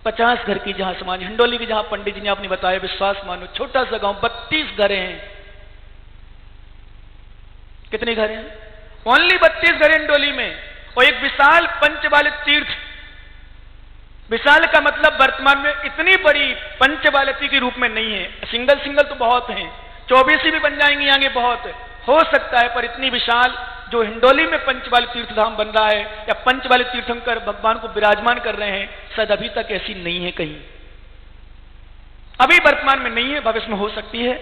50 घर की जहां समाज, हिंडोली की जहां पंडित जी ने आपने बताया, विश्वास मानो छोटा सा गांव, 32 घर हैं। कितने घर हैं? ओनली 32 घर हिंडोली में, और एक विशाल पंचवालित तीर्थ। विशाल का मतलब वर्तमान में इतनी बड़ी पंचवालिती के रूप में नहीं है, सिंगल सिंगल तो बहुत हैं, 24 भी बन जाएंगे आगे, बहुत हो सकता है, पर इतनी विशाल जो हिंडोली में पंचवालित तीर्थ धाम बन रहा है या पंचवालित तीर्थंकर भगवान को विराजमान कर रहे हैं, शायद अभी तक ऐसी नहीं है कहीं, अभी वर्तमान में नहीं है, भविष्य में हो सकती है।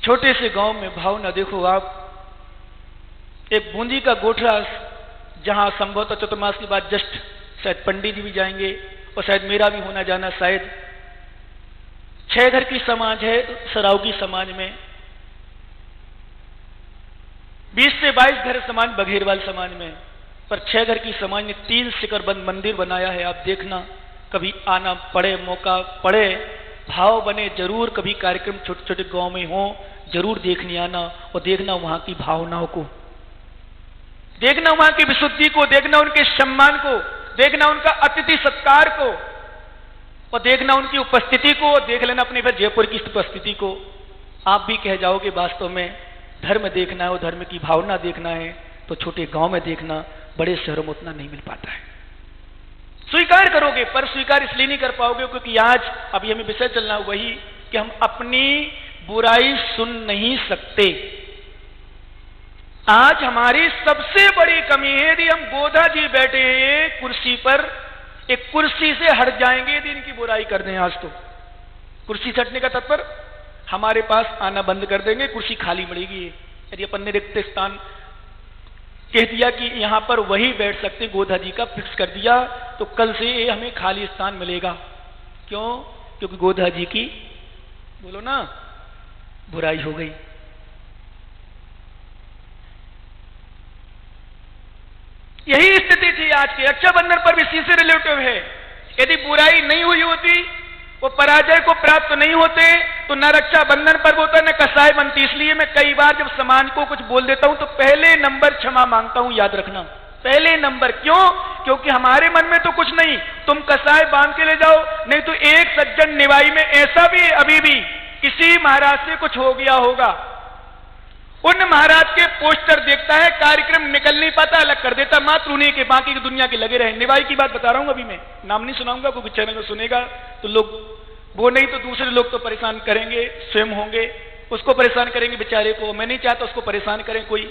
छोटे से गांव में भाव ना देखो आप, एक बूंदी का गोठरा जहां संभवतः चतुर्मास के बाद जस्ट शायद पंडित जी भी जाएंगे और शायद मेरा भी होना जाना, शायद 6 घर की समाज है सराव की समाज में, 20 से 22 घर समाज बघेरवाल समाज में, पर 6 घर की समाज ने 3 शिखरबंद मंदिर बनाया है। आप देखना, कभी आना पड़े, मौका पड़े, भाव बने जरूर, कभी कार्यक्रम छोटे छोटे गांव में हो जरूर देखने आना और देखना वहां की भावनाओं को, देखना वहां की विशुद्धि को, देखना उनके सम्मान को, देखना उनका अतिथि सत्कार को, और देखना उनकी उपस्थिति को, देख लेना अपने फिर जयपुर की उपस्थिति को। आप भी कह जाओगे वास्तव में धर्म देखना है और धर्म की भावना देखना है तो छोटे गांव में देखना, बड़े शहरों में उतना नहीं मिल पाता है। स्वीकार करोगे, पर स्वीकार इसलिए नहीं कर पाओगे क्योंकि आज अभी हमें विषय चलना वही कि हम अपनी बुराई सुन नहीं सकते। आज हमारी सबसे बड़ी कमी है यदि हम गोधा जी बैठे हैं कुर्सी पर, एक कुर्सी से हट जाएंगे यदि इनकी बुराई कर दें, आज तो कुर्सी से हटने का तत्पर हमारे पास आना बंद कर देंगे, कुर्सी खाली मिलेगी। यदि अपन ने रिक्त स्थान कह दिया कि यहां पर वही बैठ सकते, गोधा जी का फिक्स कर दिया, तो कल से हमें खाली स्थान मिलेगा। क्यों? क्योंकि गोधा जी की, बोलो ना, बुराई हो गई। यही स्थिति थी आज के रक्षाबंधन पर भी इसी से रिलेटिव है। यदि बुराई नहीं हुई होती, वो पराजय को प्राप्त नहीं होते, तो न रक्षाबंधन पर्व होता न कसाई बनती। इसलिए मैं कई बार जब समाज को कुछ बोल देता हूं तो पहले नंबर क्षमा मांगता हूं, याद रखना, पहले नंबर। क्यों? क्योंकि हमारे मन में तो कुछ नहीं, तुम कसाई बांध के ले जाओ, नहीं तो एक सज्जन निवाई में ऐसा भी अभी भी किसी महाराज से कुछ हो गया होगा, उन महाराज के पोस्टर देखता है, कार्यक्रम निकल नहीं पाता, अलग कर देता, मात्र उन्हीं के, बाकी की दुनिया के लगे रहे। निवाई की बात बता रहा हूं, अभी मैं नाम नहीं सुनाऊंगा, कोई चैनल में सुनेगा तो लोग, वो नहीं तो दूसरे लोग तो परेशान करेंगे, स्वयं होंगे, उसको परेशान करेंगे बेचारे को। मैं नहीं चाहता उसको परेशान करें कोई,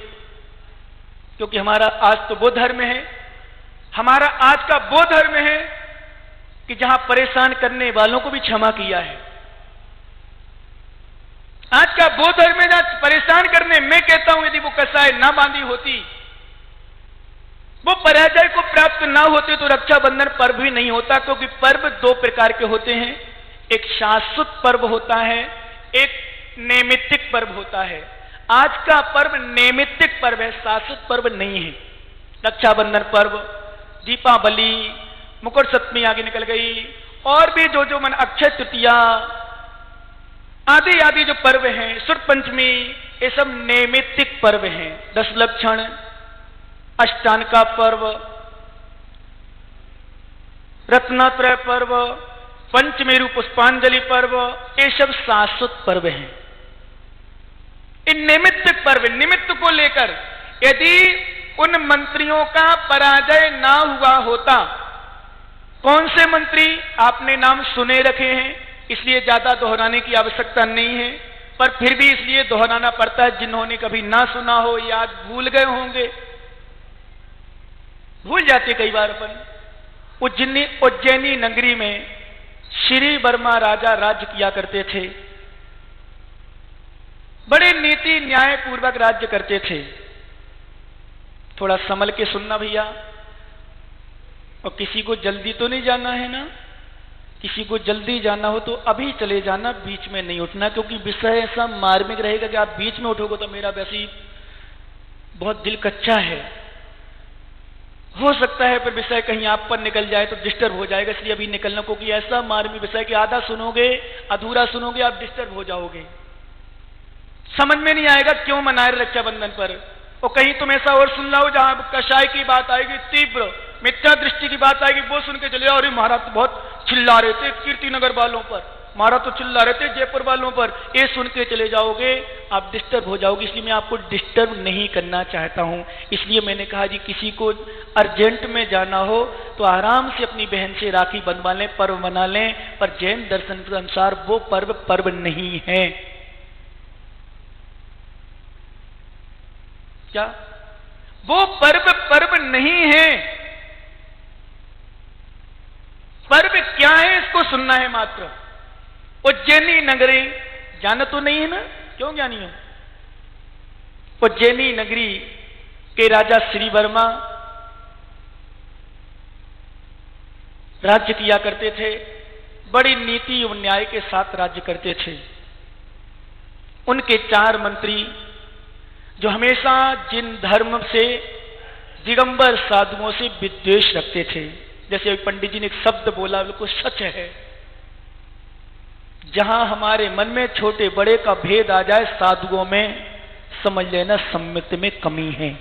क्योंकि हमारा आज तो वो धर्म है, हमारा आज का वो धर्म है कि जहां परेशान करने वालों को भी क्षमा किया है। आज का वो धर्म है जहां परेशान करने, मैं कहता हूं यदि वो कसाई ना बांधी होती, वो पराजय को प्राप्त ना होते, तो रक्षाबंधन पर्व भी नहीं होता। क्योंकि पर्व 2 प्रकार के होते हैं, एक शाश्वत पर्व होता है, एक नैमित्तिक पर्व होता है। आज का पर्व नैमित्तिक पर्व है, शाश्वत पर्व नहीं है। रक्षाबंधन पर्व, दीपावली, मकर सप्तमी आगे निकल गई, और भी जो मन, अक्षय तृतीया आदि आदि जो पर्व हैं, सूर्य पंचमी, ये सब नैमित्तिक पर्व हैं। 10 लक्षण, अष्टान का पर्व, रत्नात्रय पर्व, पंचमेरु पुष्पांजलि पर्व, ये सब शाश्वत पर्व हैं। इन निमित्त पर्व, निमित्त को लेकर यदि उन मंत्रियों का पराजय ना हुआ होता, कौन से मंत्री आपने नाम सुने रखे हैं, इसलिए ज्यादा दोहराने की आवश्यकता नहीं है, पर फिर भी इसलिए दोहराना पड़ता है, जिन्होंने कभी ना सुना हो, याद भूल गए होंगे, भूल जाते कई बार अपन। उज्जैनी नगरी में श्री वर्मा राजा राज्य किया करते थे, बड़े नीति न्याय पूर्वक राज्य करते थे। थोड़ा संभल के सुनना भैया, और किसी को जल्दी तो नहीं जाना है ना, किसी को जल्दी जाना हो तो अभी चले जाना, बीच में नहीं उठना, क्योंकि विषय ऐसा मार्मिक रहेगा कि आप बीच में उठोगे तो मेरा वैसे ही बहुत दिल कच्चा है, हो सकता है फिर विषय कहीं आप पर निकल जाए तो डिस्टर्ब हो जाएगा, इसलिए अभी निकलना, क्योंकि ऐसा मार्मिक विषय कि आधा सुनोगे, अधूरा सुनोगे, आप डिस्टर्ब हो जाओगे, समझ में नहीं आएगा क्यों मना रहे रक्षाबंधन पर। और कहीं तुम ऐसा और सुन लो जहां कसाई की बात आएगी तीव्र, मिथ्या दृष्टि की बात आएगी वो सुन के चले जाओ, अरे महाराज तो बहुत चिल्ला रहे थे कीर्तिनगर वालों पर, महाराज तो चिल्ला रहे थे जयपुर वालों पर, ये सुन के चले जाओगे आप डिस्टर्ब हो जाओगे। इसलिए मैं आपको डिस्टर्ब नहीं करना चाहता हूं। इसलिए मैंने कहा जी किसी को अर्जेंट में जाना हो तो आराम से अपनी बहन से राखी बंधवा लें, पर्व मना लें, पर जैन दर्शन के अनुसार वो पर्व नहीं है। क्या वो पर्व नहीं है? पर्व क्या है इसको सुनना है मात्र। उज्जैनी नगरी जाना तो नहीं है ना, क्यों ज्ञानी हो? उज्जैनी नगरी के राजा श्री वर्मा राज्य किया करते थे, बड़ी नीति और न्याय के साथ राज्य करते थे। उनके 4 मंत्री जो हमेशा जिन धर्म से दिगंबर साधुओं से विद्वेष रखते थे, जैसे पंडित जी ने एक शब्द बोला बिल्कुल सच है, जहां हमारे मन में छोटे बड़े का भेद आ जाए साधुओं में समझ लेना सम्यक्त में कमी है।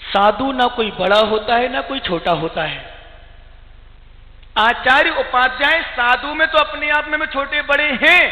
साधु ना कोई बड़ा होता है ना कोई छोटा होता है। आचार्य उपाध्याय साधु में तो अपने आप में छोटे बड़े हैं,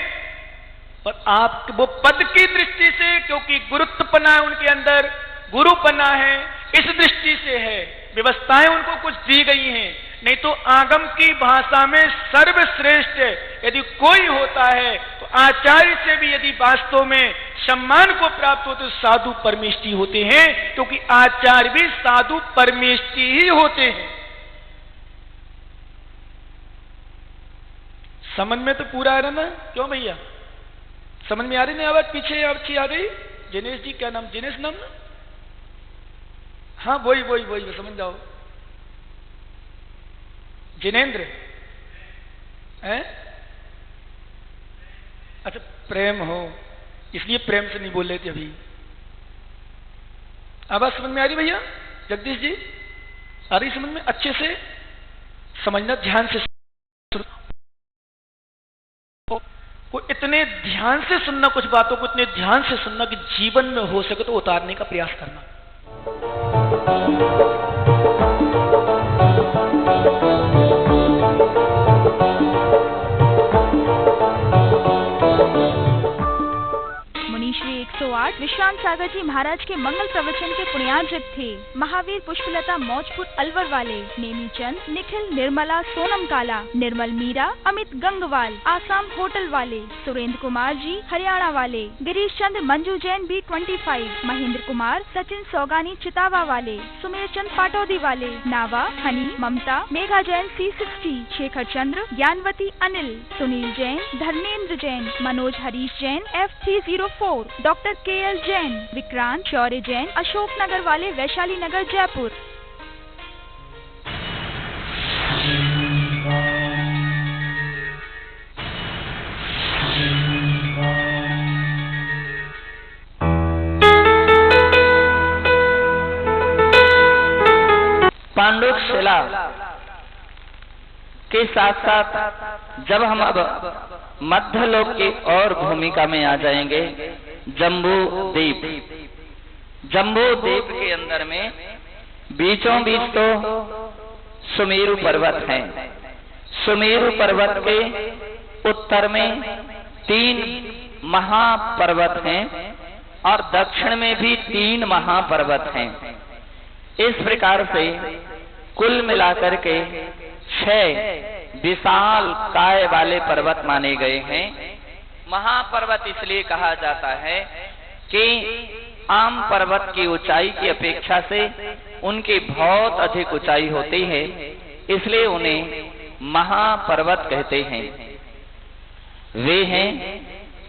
पर आप वो पद की दृष्टि से, क्योंकि गुरुत्वपना है उनके अंदर, गुरुपना है, इस दृष्टि से है, व्यवस्थाएं उनको कुछ दी गई हैं। नहीं तो आगम की भाषा में सर्वश्रेष्ठ यदि कोई होता है तो आचार्य से भी यदि वास्तव में सम्मान को प्राप्त होते तो साधु परमेष्ठी होते हैं, क्योंकि आचार्य भी साधु परमेष्ठी ही होते हैं। समझ में तो पूरा आ रहा ना? क्यों भैया समझ में आ रही नहीं? आवाज पीछे अच्छी आ गई। जिनेश जी, क्या नाम? जिनेश नाम ना? हाँ वही समझ जाओ। जिनेंद्र है? अच्छा प्रेम हो, इसलिए प्रेम से नहीं बोल रहे थे अभी। आवाज समझ में आ रही भैया? जगदीश जी आ रही समझ में? अच्छे से समझना, ध्यान से को इतने ध्यान से सुनना, कुछ बातों को इतने ध्यान से सुनना कि जीवन में हो सके तो उतारने का प्रयास करना। मुनीश्री 108 विश्रांत सागर जी महाराज के मंगल प्रवचन के पुण्यार्जक थे। महावीर पुष्पलता मौजपुर अलवर वाले, नेमी चंद, निखिल, निर्मला, सोनम काला, निर्मल मीरा, अमित गंगवाल आसाम होटल वाले, सुरेंद्र कुमार जी हरियाणा वाले, गिरीश चंद्र मंजू जैन B25, महेंद्र कुमार, सचिन सौगानी चितावा वाले, सुमेर चंद पाटौदी वाले, Nava, Honey, Mamta, Megha Jain C60, Shekhar Chandra, Gyanvati Anil, Sunil Jain, Dharmendra Jain, Manoj Harish Jain F304, doctor KL Jain, Vikrant, Shaurya Jain, Ashok Nagar वाले, वैशाली नगर जयपुर। पांडुक शिला के साथ साथ जब हम अब मध्यलोक की और भूमिका में आ जाएंगे, जम्बू द्वीप। जम्बू द्वीप के अंदर में बीचों बीच तो सुमेरु पर्वत है। सुमेरु पर्वत के उत्तर में 3 महापर्वत हैं और दक्षिण में भी 3 महापर्वत हैं। इस प्रकार से कुल मिलाकर के 6 विशाल काय वाले पर्वत माने गए हैं। महापर्वत इसलिए कहा जाता है कि आम पर्वत की ऊंचाई की अपेक्षा से उनकी बहुत अधिक ऊंचाई होती है, इसलिए उन्हें महापर्वत कहते हैं। वे हैं,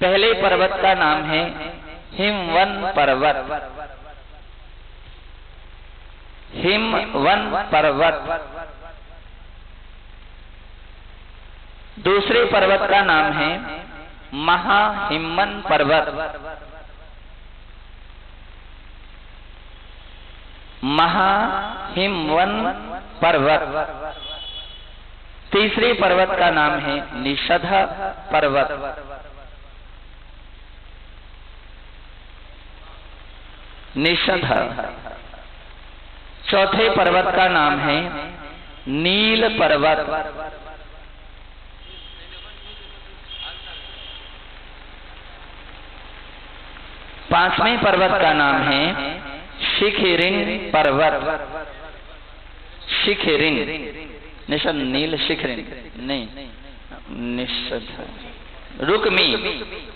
पहले पर्वत का नाम है हिमवन पर्वत। हिमवन पर्वत। दूसरे पर्वत का नाम है महाहिमवन पर्वत। महाहिमवन पर्वत। तीसरे पर्वत का नाम है निषध पर्वत। निषध। चौथे पर्वत का नाम है नील पर्वत। पांचवें पर्वत का नाम है शिखरिन पर्वत। शिखरिन निषद नील शिखरिन नहीं निषद रुक्मी।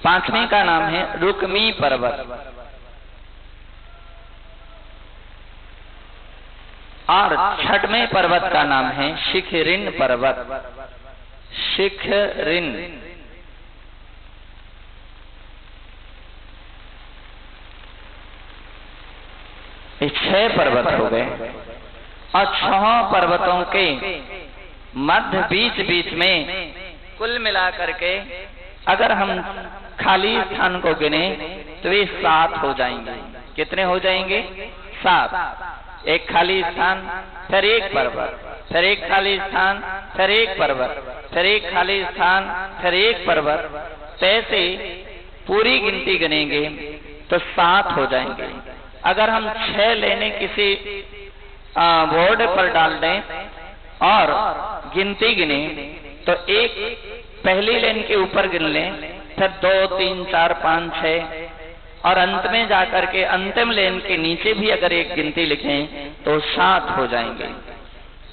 पांचवें का नाम है रुक्मी पर्वत। और छठवें पर्वत का नाम है शिखरिन पर्वत। शिखरिन। ये 6 पर्वत हो गए और 6 पर्वतों के मध्य बीच में कुल मिलाकर के अगर हम खाली स्थान को गिने तो ये 7 हो जाएंगे। कितने हो जाएंगे? 7। एक खाली स्थान, फिर एक पर्वत, फिर एक खाली स्थान, फिर एक पर्वत, फिर एक खाली स्थान, फिर एक पर्वत। तो ऐसे पूरी गिनती गिनेंगे तो 7 हो जाएंगे। अगर हम 6 लेने किसी बोर्ड पर डाल दें और गिनती गिने तो एक पहली लाइन के ऊपर गिन लें, फिर 2, 3, 4, 5, 6 और अंत में जाकर के अंतिम लाइन के नीचे भी अगर एक गिनती लिखें तो 7 हो जाएंगे।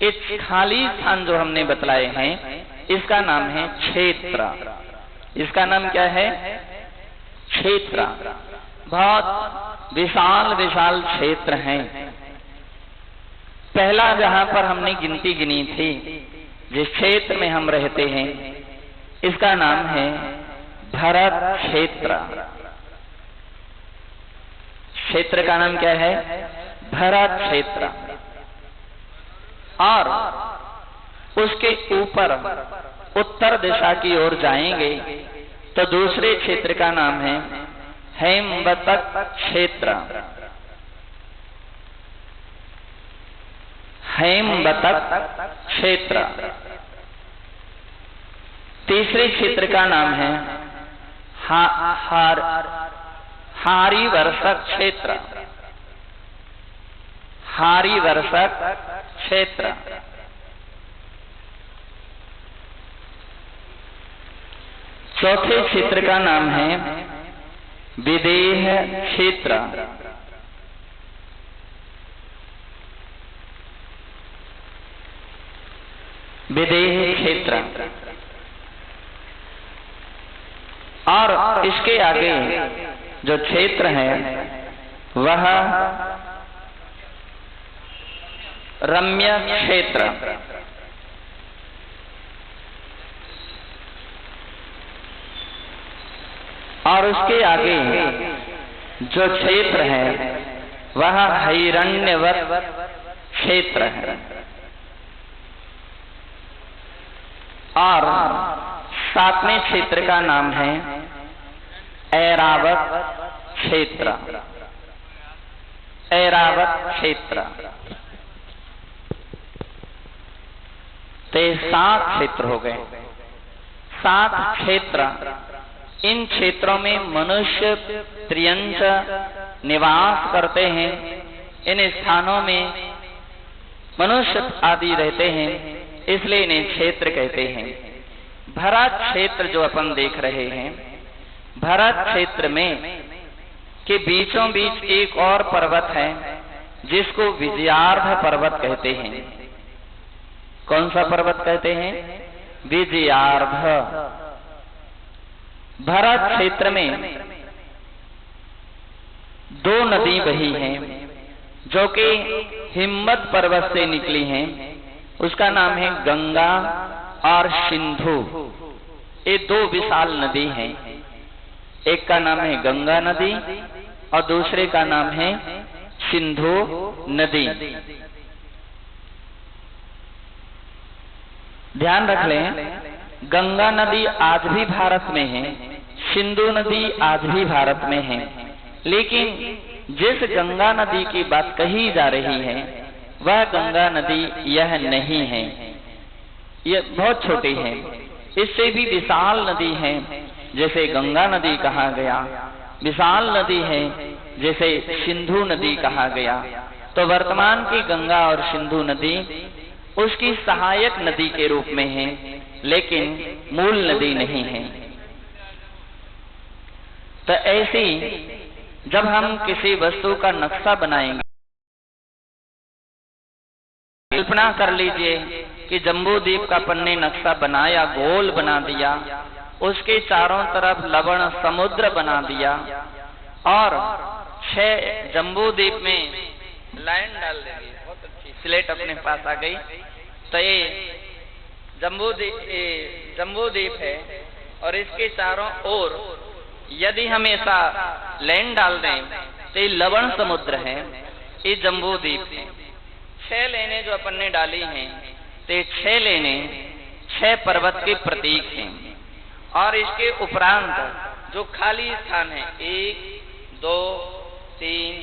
इस खाली स्थान जो हमने बतलाए हैं इसका नाम है क्षेत्र। इसका नाम क्या है? क्षेत्र। बहुत विशाल विशाल क्षेत्र हैं। पहला जहां पर हमने गिनती गिनी थी, जिस क्षेत्र में हम रहते हैं, इसका नाम है भरत क्षेत्र। क्षेत्र का नाम क्या है? भरत क्षेत्र। और उसके ऊपर उत्तर दिशा की ओर जाएंगे तो दूसरे क्षेत्र का नाम है हेमवतक क्षेत्र। हेमवतक क्षेत्र। तीसरे क्षेत्र का नाम है हारीवर्षक क्षेत्र। हारीवर्षक क्षेत्र। चौथे क्षेत्र का नाम है विदेह क्षेत्र। विदेह क्षेत्र। और इसके आगे जो क्षेत्र है वह रम्य क्षेत्र। और उसके आगे जो क्षेत्र है वह हिरण्यवत क्षेत्र है। और 7वें क्षेत्र का नाम है ऐरावत क्षेत्र। ऐरावत क्षेत्र। तो 7 क्षेत्र हो गए। 7 क्षेत्र। इन क्षेत्रों में मनुष्य त्रियंच निवास करते हैं। इन स्थानों में मनुष्य आदि रहते हैं, इसलिए इन्हें क्षेत्र कहते हैं। भरत क्षेत्र जो अपन देख रहे हैं, भरत क्षेत्र में के बीचों बीच एक और पर्वत है जिसको विजयार्ध पर्वत कहते हैं। कौन सा पर्वत कहते हैं? विजयार्ध। भरत क्षेत्र में 2 नदी बही हैं जो कि हिम्मत पर्वत से निकली हैं। उसका नाम है गंगा और सिंधु। ये 2 विशाल नदी हैं। एक का नाम है गंगा नदी और दूसरे का नाम है सिंधु नदी। ध्यान रख लें, गंगा नदी आज भी भारत में है, सिंधु नदी आज भी भारत में है। लेकिन जिस गंगा नदी की बात कही जा रही है वह गंगा नदी यह नहीं है। यह बहुत छोटी है। इससे भी विशाल नदी है, जैसे गंगा नदी कहा गया विशाल नदी है, जैसे सिंधु नदी कहा गया, तो वर्तमान की गंगा और सिंधु नदी उसकी सहायक नदी के रूप में है, लेकिन मूल नदी नहीं है। तो ऐसी जब हम किसी वस्तु का नक्शा बनाएंगे, कल्पना कर लीजिए कि जम्बू द्वीप का अपन ने नक्शा बनाया, गोल बना दिया, उसके चारों तरफ लवण समुद्र बना दिया और 6 जम्बू द्वीप में लाइन डाल देंगे। बहुत अच्छी स्लेट अपने पास आ गई। तो ये जम्बू द्वीप है और इसके चारों ओर यदि हम ऐसा लाइन डाल दें तो ये लवण समुद्र है, ये जम्बू द्वीप है। 6 लेने जो अपन ने डाली हैं, तो ये 6 लेने 6 पर्वत के प्रतीक हैं। और इसके उपरांत जो खाली स्थान है 1 2 3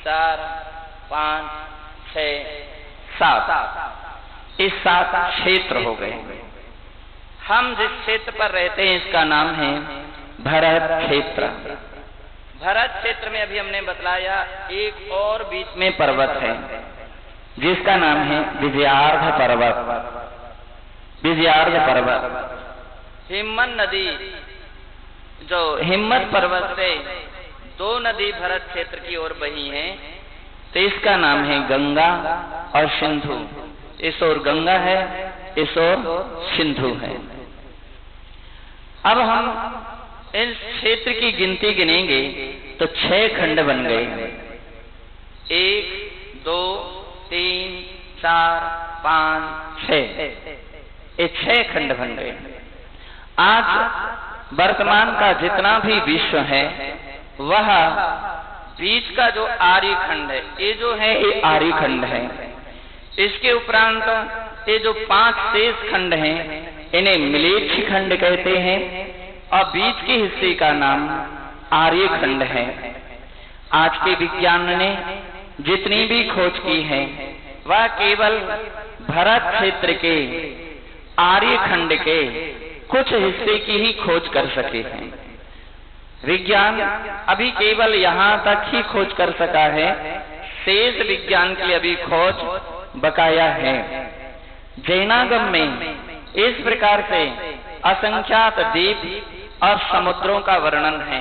4 5 6 7, इस 7 क्षेत्र हो गए। हम जिस क्षेत्र पर रहते हैं इसका नाम है भरत क्षेत्र। भरत क्षेत्र में अभी हमने बतलाया एक और बीच में पर्वत है जिसका नाम है विजयार्ध पर्वत। विजयार्ध पर्वत हिम्मत नदी, जो हिम्मत पर्वत से 2 नदी भरत क्षेत्र की ओर बही है, तो इसका नाम है गंगा और सिंधु। इस ओर गंगा है, इस ओर सिंधु है। अब हम इस क्षेत्र की गिनती गिनेंगे तो 6 खंड बन गए। 1 2 3 4 5 6, ये 6 खंड बन गए। आज वर्तमान का जितना भी विश्व है वह बीच का जो आर्य खंड है, ये जो है ये आर्य खंड है। इसके उपरांत ये जो 5 शेष खंड हैं इन्हें मिलेच्छ खंड कहते हैं और बीच के हिस्से का नाम आर्य खंड है। आज के विज्ञान ने जितनी भी खोज की है वह केवल भरत क्षेत्र के आर्य खंड के कुछ हिस्से की ही खोज कर सके हैं। विज्ञान अभी केवल यहाँ तक ही खोज कर सका है, शेष विज्ञान की अभी खोज बकाया है। जैनागम में इस प्रकार से असंख्यात द्वीप और समुद्रों का वर्णन है।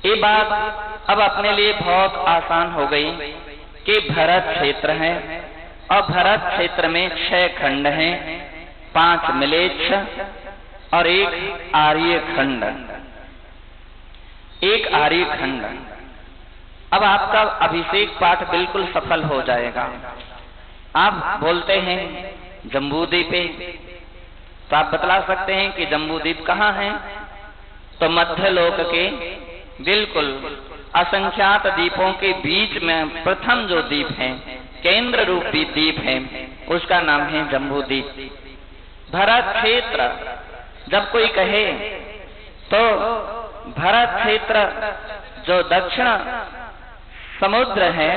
ये बात अब अपने लिए बहुत आसान हो गई कि भरत क्षेत्र है और भरत क्षेत्र में 6 खंड हैं, 5 मिलेच्छ और 1 आर्य खंड। 1 आर्य खंड। अब आपका अभिषेक पाठ बिल्कुल सफल हो जाएगा। आप बोलते हैं जम्बूद्वीप, तो आप बतला सकते हैं कि जम्बूद्वीप कहाँ है? तो मध्य लोक के बिल्कुल असंख्यात द्वीपों के बीच में प्रथम जो द्वीप है, केंद्र रूपी द्वीप है, उसका नाम है जम्बूद्वीप। भरत क्षेत्र जब कोई कहे तो भरत क्षेत्र जो दक्षिण समुद्र है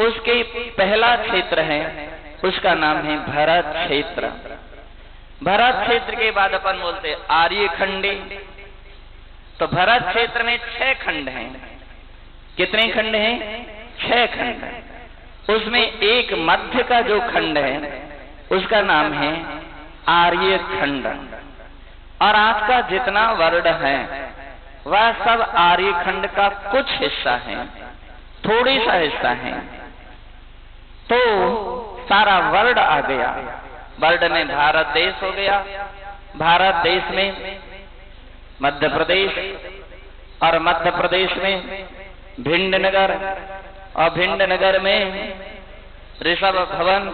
उसके पहला क्षेत्र है, उसका नाम है भरत क्षेत्र। भरत क्षेत्र के बाद अपन बोलते आर्य खंडे। तो भरत क्षेत्र में 6 खंड हैं। कितने खंड हैं? 6 खंड। उसमें एक मध्य का जो खंड है उसका नाम है आर्य खंड। और आज का जितना वर्ड है वह सब आर्य खंड का कुछ हिस्सा है, थोड़ी सा हिस्सा है। तो सारा वर्ड आ गया। वर्ड में भारत देश हो गया। भारत देश में मध्य प्रदेश और मध्य प्रदेश में भिंड नगर और भिंड नगर में ऋषभ भवन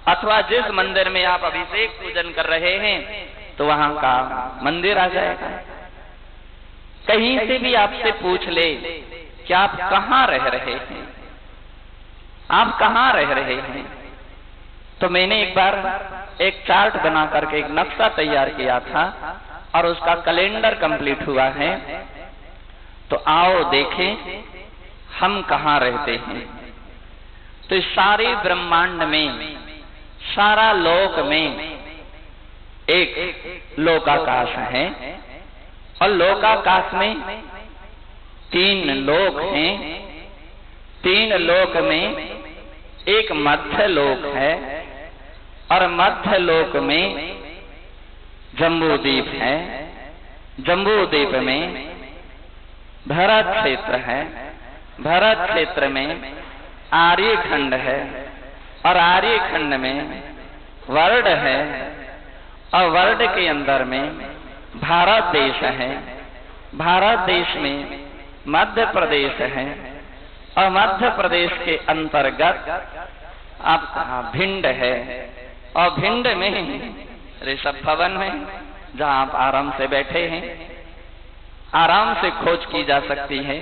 अथवा जिस मंदिर में आप अभिषेक पूजन कर रहे हैं तो वहां का मंदिर आ जाएगा। कहीं से भी आपसे पूछ ले कि आप कहाँ रह रहे हैं, आप कहाँ रह रहे हैं, तो मैंने एक बार एक चार्ट बना करके एक नक्शा तैयार किया था और उसका कैलेंडर कंप्लीट हुआ है। तो आओ देखें हम कहाँ रहते हैं। तो इस सारे ब्रह्मांड में, सारा लोक में एक लोकाकाश है, और लोकाकाश में 3 लोक हैं। 3 लोक में एक मध्य लोक है और मध्य लोक में जम्बूद्वीप है। जम्बूद्वीप में भरत क्षेत्र है। भरत क्षेत्र में आर्यखंड है और आर्यखंड में वर्ड है और वर्ड के अंदर में भारत देश है। भारत देश में मध्य प्रदेश है और मध्य प्रदेश के अंतर्गत आपका भिंड है और भिंड में ऋषभ भवन में, जहां आप आराम से बैठे हैं, आराम से खोज की जा सकती है।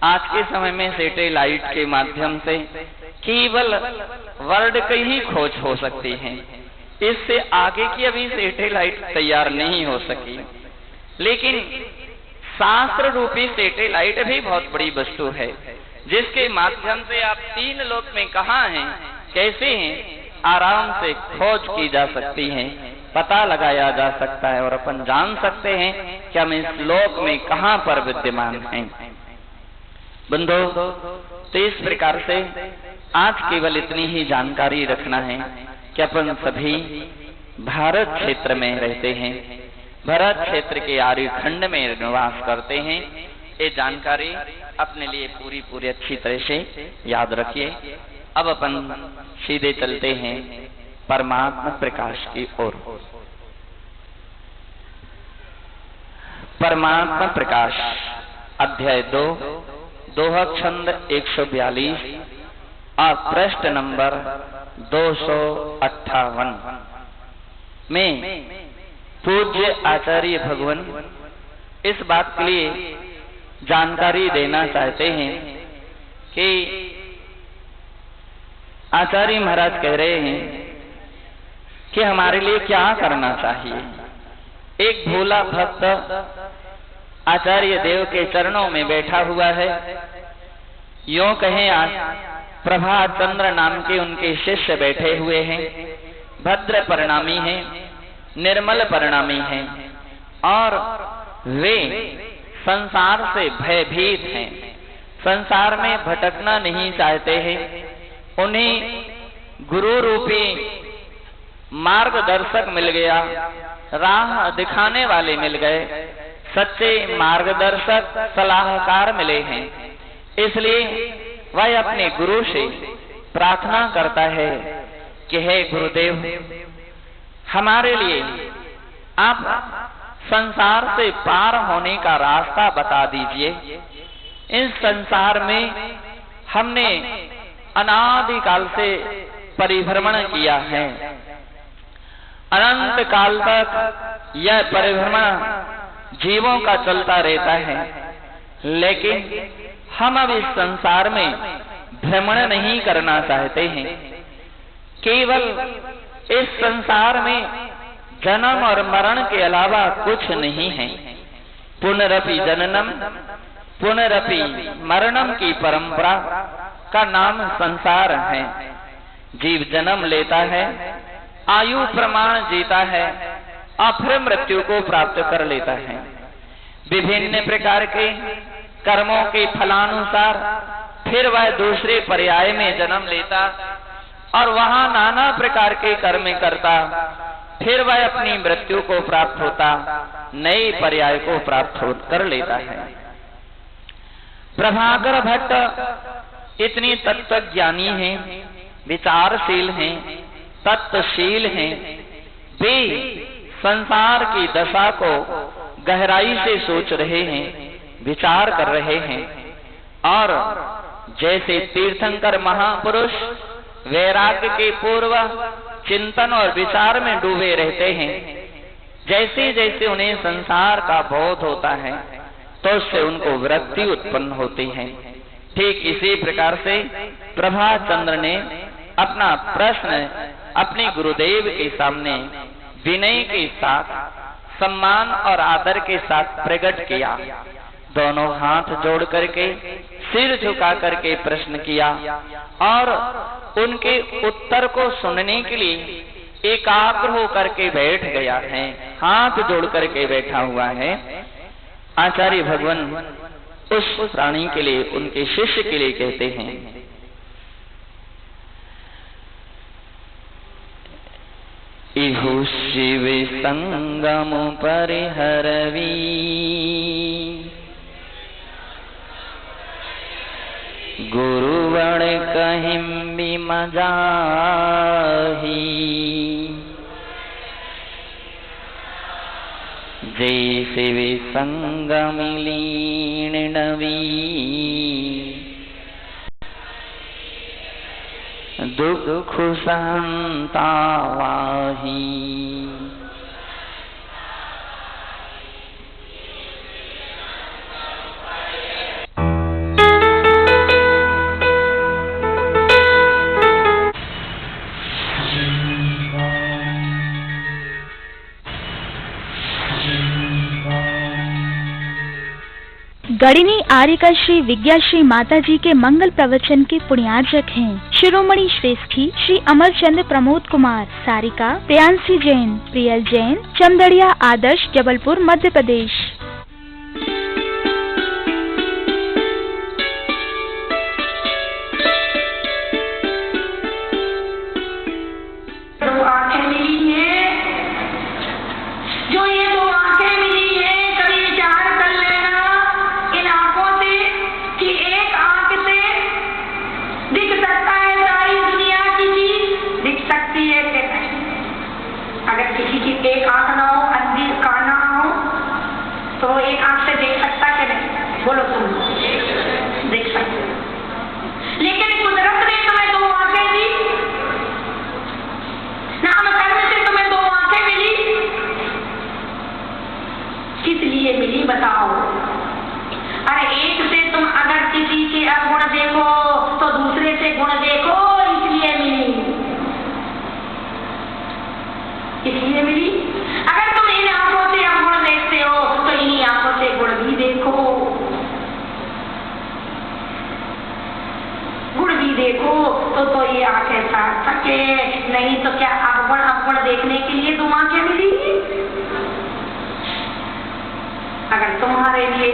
आज के समय में सैटेलाइट के माध्यम से केवल वर्ल्ड की ही खोज हो सकती है। इससे आगे की अभी सैटेलाइट तैयार नहीं हो सकी, लेकिन शास्त्र रूपी सैटेलाइट भी बहुत बड़ी वस्तु है, जिसके माध्यम से आप 3 लोक में कहाँ हैं, कैसे हैं, आराम से खोज की जा सकती है, पता लगाया जा सकता है और अपन जान सकते हैं कि हम इस लोक में कहाँ पर विद्यमान हैं। बंधो, तो इस प्रकार से आज केवल इतनी ही जानकारी रखना है कि अपन सभी भारत क्षेत्र में रहते हैं, भारत क्षेत्र के आर्यखंड में निवास करते हैं। ये जानकारी अपने लिए पूरी अच्छी तरह से याद रखिए। अब अपन सीधे चलते हैं परमात्मा प्रकाश की ओर। परमात्मा प्रकाश अध्याय 2, दोहा छंद 142 और पृष्ठ नंबर 258 में पूज्य आचार्य भगवान इस बात के लिए जानकारी देना चाहते हैं कि आचार्य महाराज कह रहे हैं कि हमारे लिए क्या करना चाहिए। एक भोला भक्त आचार्य देव के चरणों में बैठा हुआ है। यूं कहें आज प्रभात चंद्र नाम के उनके शिष्य बैठे हुए हैं। भद्र परिणामी हैं, निर्मल परिणामी हैं और वे संसार से भयभीत हैं, संसार में भटकना नहीं चाहते हैं। उन्हें गुरु रूपी मार्गदर्शक मिल गया, राह दिखाने वाले मिल गए, सच्चे मार्गदर्शक सलाहकार मिले हैं। इसलिए वह अपने गुरु से प्रार्थना करता है कि हे गुरुदेव, हमारे लिए आप संसार से पार होने का रास्ता बता दीजिए। इस संसार में हमने अनादिकाल से परिभ्रमण किया है, अनंत काल तक यह परिभ्रमण जीवों का चलता रहता है, लेकिन हम अब इस संसार में भ्रमण नहीं करना चाहते हैं। केवल इस संसार में जन्म और मरण के अलावा कुछ नहीं है। पुनरपि जननम पुनरपि मरणम की परंपरा का नाम संसार है। जीव जन्म लेता है, आयु प्रमाण जीता है और फिर मृत्यु को प्राप्त कर लेता है। विभिन्न प्रकार के कर्मों के फलानुसार फिर वह दूसरे पर्याय में जन्म लेता और वहां नाना प्रकार के कर्म करता, फिर वह अपनी मृत्यु को प्राप्त होता, नए पर्याय को प्राप्त कर लेता है। प्रभाकर भट्ट इतनी तत्वज्ञानी हैं, विचारशील हैं, तत्वशील हैं। वे संसार की दशा को गहराई से सोच रहे हैं, विचार कर रहे हैं और जैसे तीर्थंकर महापुरुष वैराग्य के पूर्व चिंतन और विचार में डूबे रहते हैं, जैसे जैसे उन्हें संसार का बोध होता है तो उससे उनको वृत्ति उत्पन्न होती है। ठीक इसी प्रकार से प्रभात चंद्र ने अपना प्रश्न अपने गुरुदेव के सामने विनय के साथ, सम्मान और आदर के साथ प्रकट किया। दोनों हाथ जोड़ करके, सिर झुका करके प्रश्न किया और उनके उत्तर को सुनने के लिए एकाग्र होकर के बैठ गया है, हाथ जोड़ करके बैठा हुआ है। आचार्य भगवान उस प्राणी के लिए, उनके शिष्य के लिए कहते हैं, इहु शिव संगम परिहरवी, गुरुवण कहिम बिमजाही, जैसे वे संगम लीन नवी, दुख संतावाही। गणिनी आर्यका श्री विज्ञाश्री माताजी के मंगल प्रवचन के पुण्यार्जक हैं शिरोमणि श्रेष्ठी श्री अमरचंद प्रमोद कुमार, सारिका प्रियांशी जैन, प्रियल जैन, चंदड़िया आदर्श, जबलपुर, मध्य प्रदेश। एक आंख ना हो, अंधी कान ना हो, तो एक आंख से देख सकता कि नहीं? बोलो तुम, देख सकते। लेकिन कुदरत ने तुम्हें दो आंखें दी, नाम कर्म से तुम्हें दो आंखें मिली, किस लिए मिली बताओ? अरे एक से तुम अगर किसी के अवगुण देखो तो दूसरे से गुण देखो, इसलिए मिली, इसलिए मिली। अगर तुम इन आंखों से अवगुण देखते हो तो इन्हीं आंखों से गुण भी देखो, गुण भी देखो, तो ये आंखें सार्थक है। नहीं तो क्या अवगुण देखने के लिए दो आंखें मिली? अगर तुम्हारे लिए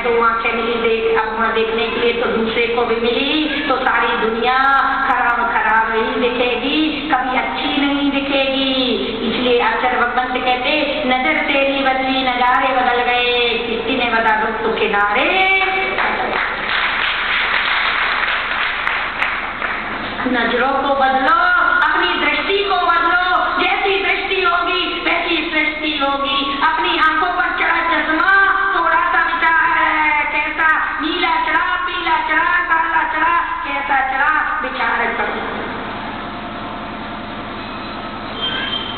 दो आंखें मिली अवगुण देखने के लिए, तो दूसरे को भी मिली, तो सारी दुनिया खराब खराब ही दिखेगी, कभी अच्छी नहीं दिखेगी। इसलिए आचार्य भगवान से कहते, नजर तेरी बदली नजारे बदल गए, किसी ने बता दुख तो किनारे। नजरों को बदलो, अपनी दृष्टि को बदलो, जैसी दृष्टि होगी वैसी सृष्टि होगी। अपनी आंखों पर चढ़ा चश्मा, थोड़ा सा विचार है, कैसा नीला चढ़ा, पीला चढ़ा, काला चढ़ा, कैसा चढ़ा, विचार करो।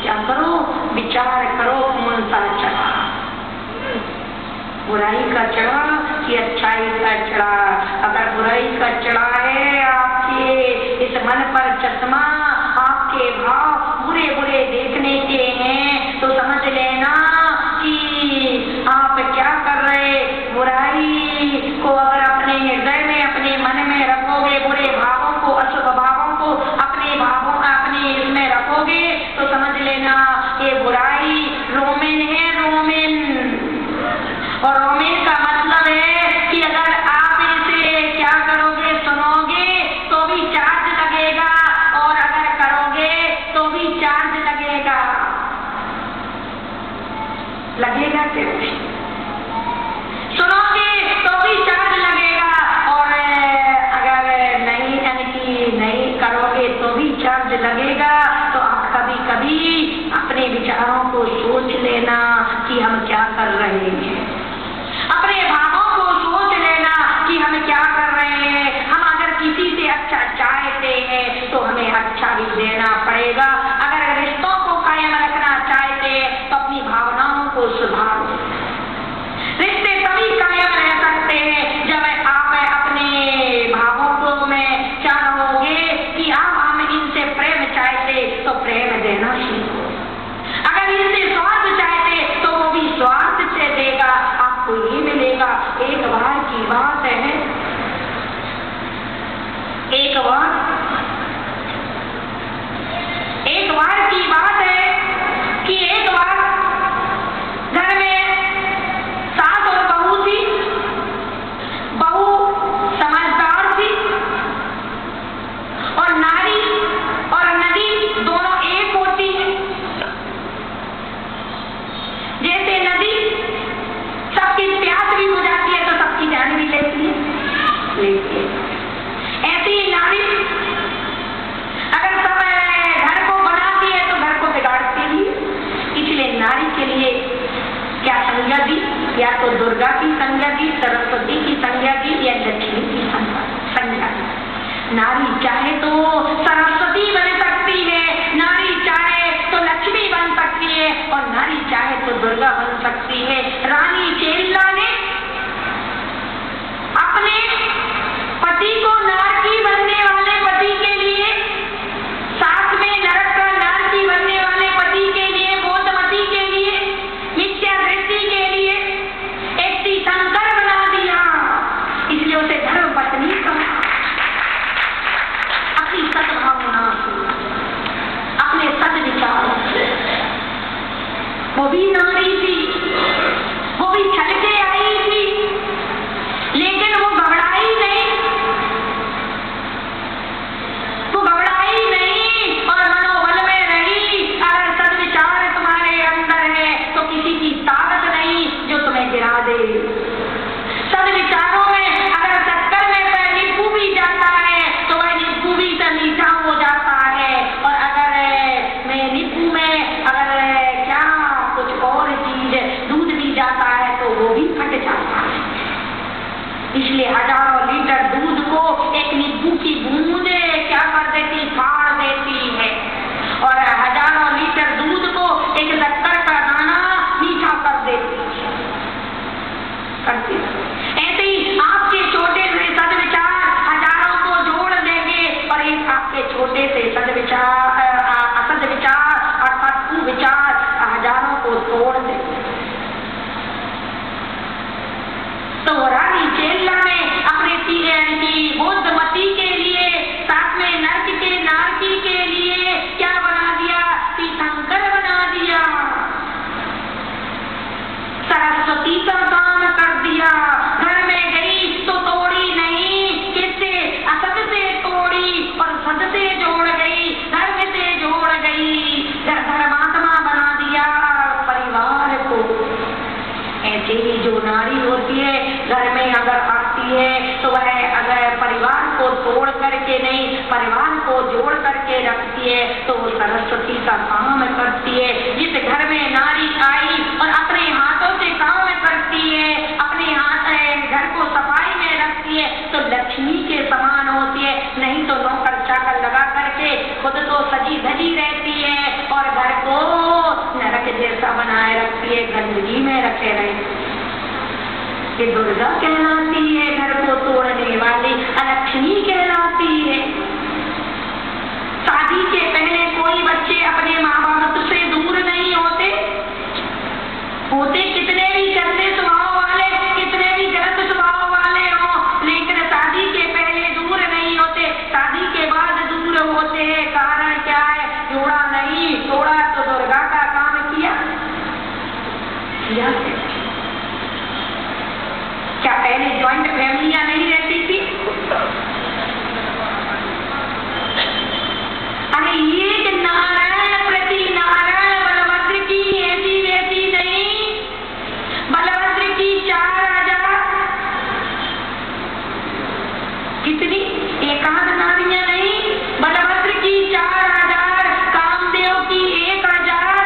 क्या करो? विचार करो, कौन सा चढ़ा, बुराई का चढ़ा कि अच्छाई का चढ़ा? अगर बुराई का चढ़ा है आपके इस मन पर चश्मा, आपके भाव बुरे बुरे देखने के हैं, तो समझ लेना कि आप क्या कर रहे? बुराई को अगर अपने हृदय में, अपने मन में रखोगे, बुरे भावों को, अशुभ भावों को अपने भावों अपने इसमें रखोगे, तो समझ लेना ये बुराई रोमिन है, रोमिन। और रोमिन का मतलब है कि अगर आप इसे क्या करोगे? सुनो, नारी चाहे तो सरस्वती बन सकती है, नारी चाहे तो लक्ष्मी बन सकती है और नारी चाहे तो दुर्गा बन सकती है। रानी चेल्ला ने अपने पति को नारकी बनने वाले पति के लिए, साथ में नरक का नारकी बनने वाले पति के लिए, बोधमती के लिए, मिथ्या दृष्टि के लिए एक तीर्थंकर बना दिया, इसलिए उसे धर्म पत्नी कहा। अपनी सद्भावना से, अपने सद्विचार से, वो भी नारी थी, वो भी छल के आई थी, लेकिन वो घबराई नहीं, वो घबराई नहीं और मनोबल में रही। अगर सद्विचार तुम्हारे अंदर है तो किसी की ताकत नहीं जो तुम्हें गिरा दे। सद्विचारों में अगर टक्कर में पैर नींबू भी जाता है तो वह नींबू भी से मीठा हो जाता है, और अगर मैं नींबू में अगर क्या कुछ और चीज दूध भी जाता है तो वो भी फट जाता है। इसलिए हजारों लीटर दूध को एक नींबू की बूंद क्या कर देती, फाड़ देती है, और हजारों लीटर दूध को एक शक्कर का दाना मीठा कर देती है। ऐसे ही आपके छोटे से सद्विचार हजारों को जोड़ देंगे और एक आपके छोटे से सद्विचार असद्विचार अर्थात कुविचार हजारों को तोड़ देंगे। तो रानी चेल्ला ने अपने बोधमती के लिए, साथ में नरक के नारकी के लिए क्या बना दिया, तीर्थंकर बना दिया, सरस्वती का काम कर दिया। घर में गई तो तोड़ी नहीं, किससे, असत से तोड़ी और सत से जोड़ गई, धर्म से जोड़ गई, धर्मात्मा बना दिया परिवार को। ऐसे ही जो नारी होती है घर में अगर आती है तो वह अगर परिवार को तोड़ करके नहीं, परिवार को जोड़ करके रखती है तो वो सरस्वती का काम करती है। जिस घर में नारी आई और अपने हाथों से काम करती है, अपने हाथ घर को सफाई में रखती है तो लक्ष्मी के समान होती है। नहीं तो नौकर चाकर लगा करके खुद तो सजी धजी रहती है और घर को नरक जैसा बनाए रखती है, गंदगी में रखे रहती है। ये दुर्गा कहलाती है, घर को तोड़ने वाली लक्ष्मी कहलाती है। शादी के पहले कोई बच्चे अपने माँ बाप से दूर नहीं होते, कितने भी गंदे स्वभाव वाले, कितने भी गलत स्वभाव वाले हो, लेकिन शादी के पहले दूर नहीं होते, शादी के बाद दूर होते हैं। कारण क्या है, जोड़ा नहीं तोड़ा तो दुर्गा का काम किया। क्या पहले ज्वाइंट फैमिलियां नहीं रहती थी? अरे एक नारायण प्रति नारायण बलभद्र की ऐसी वैसी नहीं, बलभद्र की 4000 कितनी एकाध नारियां नहीं, बलभद्र की 4000, कामदेव की 1000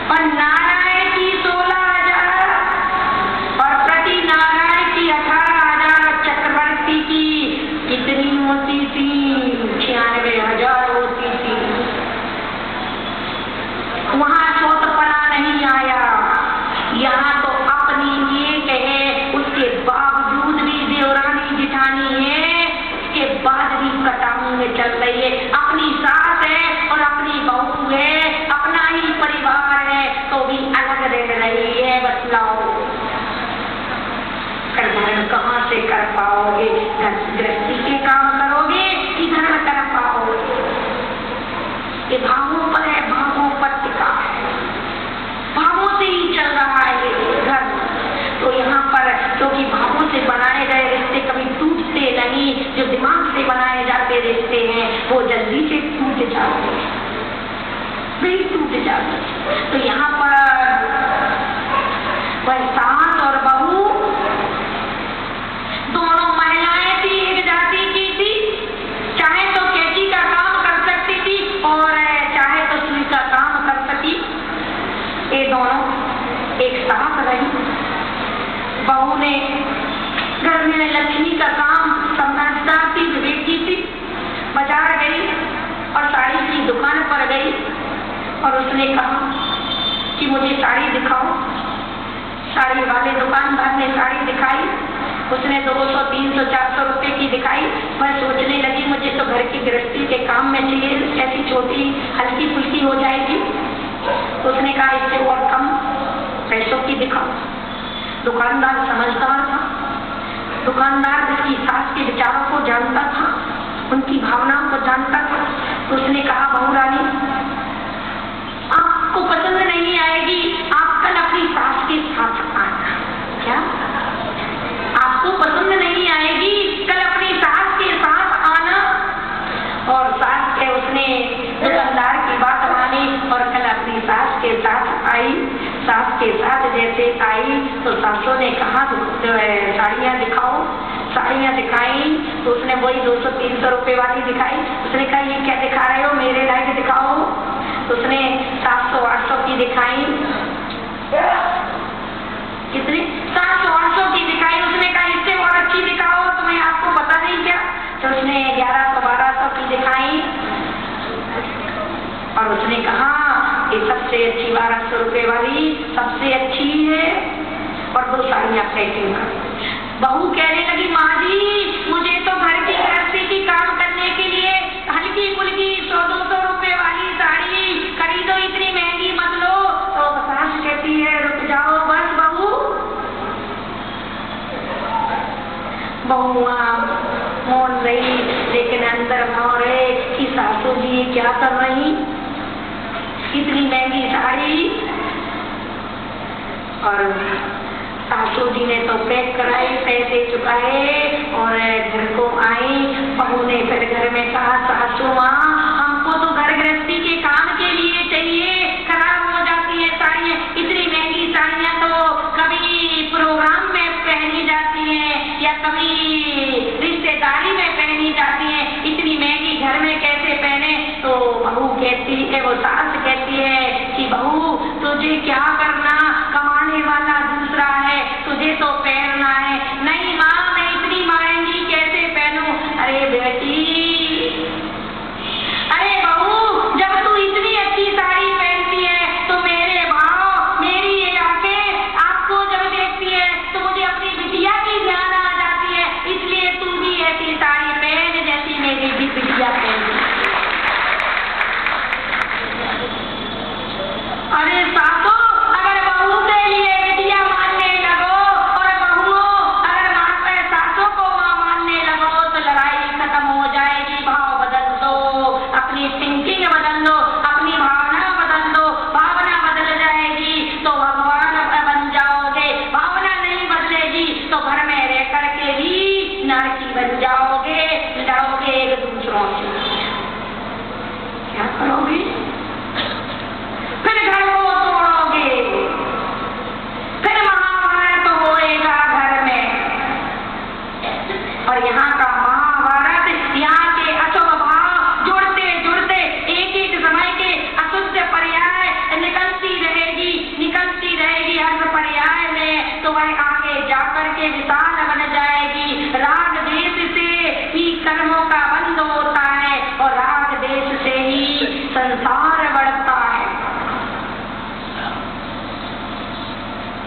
और नारायण की 16000 और प्रति नारायण की 18000, चक्रवर्ती की कितनी होती थी, 96,000 होती थी। वहां छोटपना नहीं आया, यहाँ तो अपनी एक है, उसके बावजूद भी देवरानी जिठानी है, उसके बाद भी कटाऊ में चल रही है। अपनी सास है और अपनी बहू है, अपना ही परिवार है तो भी अलग रह रही है। बतलाओ धर्म कहाँ से कर पाओगे? गृहस्थी के काम करोगे कि धर्म कर पाओगे? ये भावों पर है, भावों पर टिका है, भावों से ही चल रहा है ये घर। तो यहाँ पर क्योंकि भावों से बनाए गए रिश्ते कभी टूटते नहीं, जो दिमाग से बनाए जाते रिश्ते हैं वो जल्दी से टूट जाते हैं, नहीं टूट जाते। तो यहाँ पर वह सास और बहू दोनों महिलाएं थी, एक जाति की थी, चाहे तो कैची का काम कर सकती थी और चाहे तो सुई का काम कर सकी। ये दोनों एक साथ रही। बहू ने घर में लक्ष्मी का काम संभाल उसने कहा कि मुझे साड़ी दिखाओ। साड़ी वाले दुकानदार ने साड़ी दिखाई। उसने 200, 300, 400 रुपए की दिखाई। मैं सोचने लगी मुझे तो घर की गृहस्थी के काम में चाहिए, ऐसी छोटी हल्की फुल्की हो जाएगी। उसने कहा इससे और कम पैसों की दिखाओ। दुकानदार समझदार था। दुकानदार उसकी सास के विचारों को जानता था, उनकी भावनाओं को जानता था। तो उसने कहा बहू रानी, आपको पसंद नहीं आएगी, आप कल अपनी सास के साथ आना। क्या? आपको पसंद नहीं आएगी, कल अपनी सास के साथ आना। और सास के उसने दुकानदार की बात मानी और कल अपनी सास के साथ आई। सास के साथ जैसे आई तो सासों ने कहा साड़ियाँ दिखाओ। साड़ियाँ दिखाई तो उसने वही 200-300 रुपए वाली दिखाई। उसने कहा ये क्या दिखा रहे हो, मेरे लायक दिखाओ। तो उसने 700-800 की दिखाई। कितनी? 700-800 की दिखाई। उसने कहा इससे और अच्छी दिखाओ, तुम्हें आपको पता नहीं क्या? तो उसने 1100-1200 की दिखाई और उसने कहा ये सबसे अच्छी 1200 रुपए वाली सबसे अच्छी है। और 2 साड़ियाँ पैकिंग कर। बहू कहने लगी माँ जी मुझे तो घर की गृहस्थी की काम करने के लिए हल्की फुल्की 100-200 रुपए वाली साड़ी खरीदो, इतनी महंगी मत लो। तो सास कहती है रुक जाओ बस बहू। बहू मोन रही लेकिन अंदर भाव रहे कि सासू जी क्या कर रही, इतनी महंगी साड़ी। और सासू जी ने तो पैक कराई, पैसे चुकाए और घर को आई। बहू ने फिर घर में कहा सासू माँ हमको तो घर गृहस्थी के काम के लिए चाहिए, खराब हो जाती है साड़ियाँ। इतनी महंगी साड़ियाँ तो कभी प्रोग्राम में पहनी जाती हैं या कभी रिश्तेदारी में पहनी जाती हैं, इतनी महंगी घर में कैसे पहने। तो बहू कहती है, वो सास कहती है कि बहू तुझे क्या करना, कमाने वाला दूसरा है, तुझे तो पहनना है। नहीं माँ मैं इतनी महंगी कैसे पहनूं। अरे बेटी, अरे बहू जब तू इतनी अच्छी साड़ी पहनती है तो मेरे भाव मेरी ये आंखें आपको जब देखती है तो मुझे अपनी बिटिया की ध्यान आ जाती है, इसलिए तू भी ऐसी साड़ी पहन जैसी मेरी भी बिटिया पहनती। अरे सासू अगर बहू के लिए बिटिया मानने लगो और बहुओं अगर सासों को माँ मानने लगो तो लड़ाई खत्म हो जाएगी। भाव बदल दो, अपनी थिंकिंग बदल दो, अपनी भावना बदल दो। भावना बदल जाएगी तो भगवान बन जाओगे, भावना नहीं बदलेगी तो घर में रह करके भी नारकी बन जाओगे, लड़ोगे एक दूसरों से। क्या करोगे? फिर घर को तोड़ोगे, फिर महाभारत होएगा घर में। और यहाँ का महाभारत, यहाँ के अशुभ भाव जुड़ते जुड़ते एक एक समय के अशुद्ध पर्याय निकलती रहेगी हर पर्याय में। तो वह आगे जाकर के विशाल बन जाएगी। राग देश से ही कर्मों का बंध होता है और राग देश से ही संसार बढ़ता है।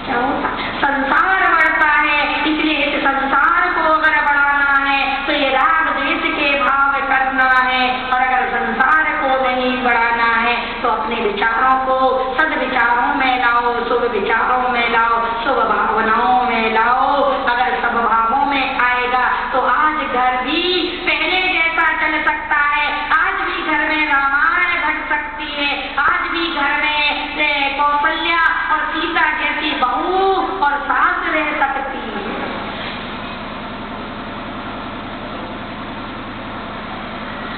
क्या होता? संसार बढ़ता है। इसलिए इस संसार को अगर बढ़ाना है तो ये राग देश के भाव करना है। और अगर संसार को नहीं बढ़ाना है तो अपने विचारों को सद्विचारों में लाओ, शुभ विचारों में लाओ, शुभ भावनाओं में लाओ। अगर सब भावों में आएगा तो आज घर भी पहले जैसा चल सकता है। आज भी घर में रामायण घट सकती है। आज भी घर में कौशल्या और सीता जैसी बहू और सास रह सकती है।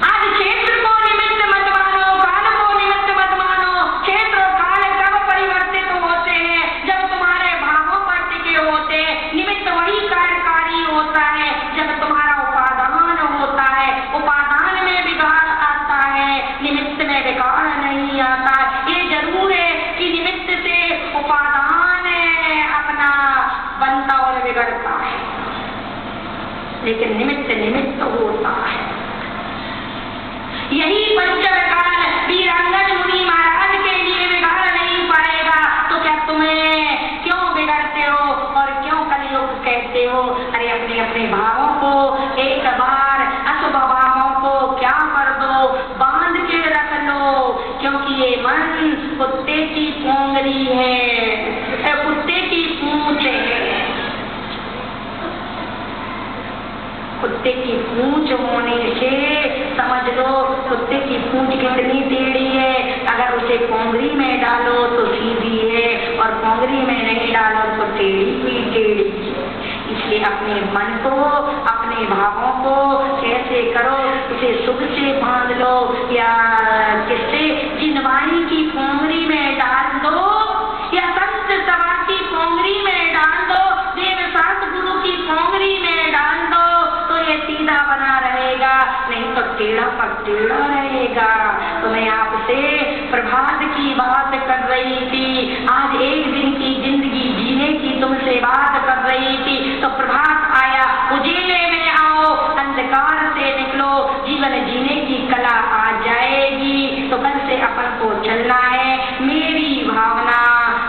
आज क्षेत्र को निमित्त मत मानो, काल को निमित्त मत मानो। क्षेत्र और काल कब परिवर्तित होते हैं? जब तुम्हारे भावों पर टिके होते हैं। निमित्त वही कार्यकारी होता है जब तुम्हारा उपादान होता है। उपादान में बिगाड़ आता है, निमित्त में बिगाड़ नहीं आता। ये जरूर है कि निमित्त से उपादान अपना बनता और बिगड़ता है, लेकिन निमित्त होता है। यही पंचम काल वीरांगन मुनि महाराज के लिए पूंछ होने से समझ लो कुत्ते की पूंछ कितनी टेढ़ी है। अगर उसे कोंगरी में डालो तो सीधी है और कोंगरी में नहीं डालो तो टेढ़ी ही टेढ़ी। इसलिए अपने मन को, अपने भावों को कैसे करो, उसे सुख से बांध लो या किससे, जिनवाणी की कोंगरी में डाल दो या संत सभा की कोंगरी में डाल दो, देव शास्त्र गुरु की कोंगरी में डाल दो, तो ये सीधा बना रहेगा, नहीं तो टेढ़ा पर टेढ़ा रहेगा। तो मैं आपसे प्रभात की बात कर रही थी, आज एक दिन की जिंदगी जीने की तुमसे बात कर रही थी। तो प्रभात आया, उजेले में आओ, अंधकार से निकलो, जीवन जीने की कला आ जाएगी। तो कल से अपन को चलना है, मेरी भावना,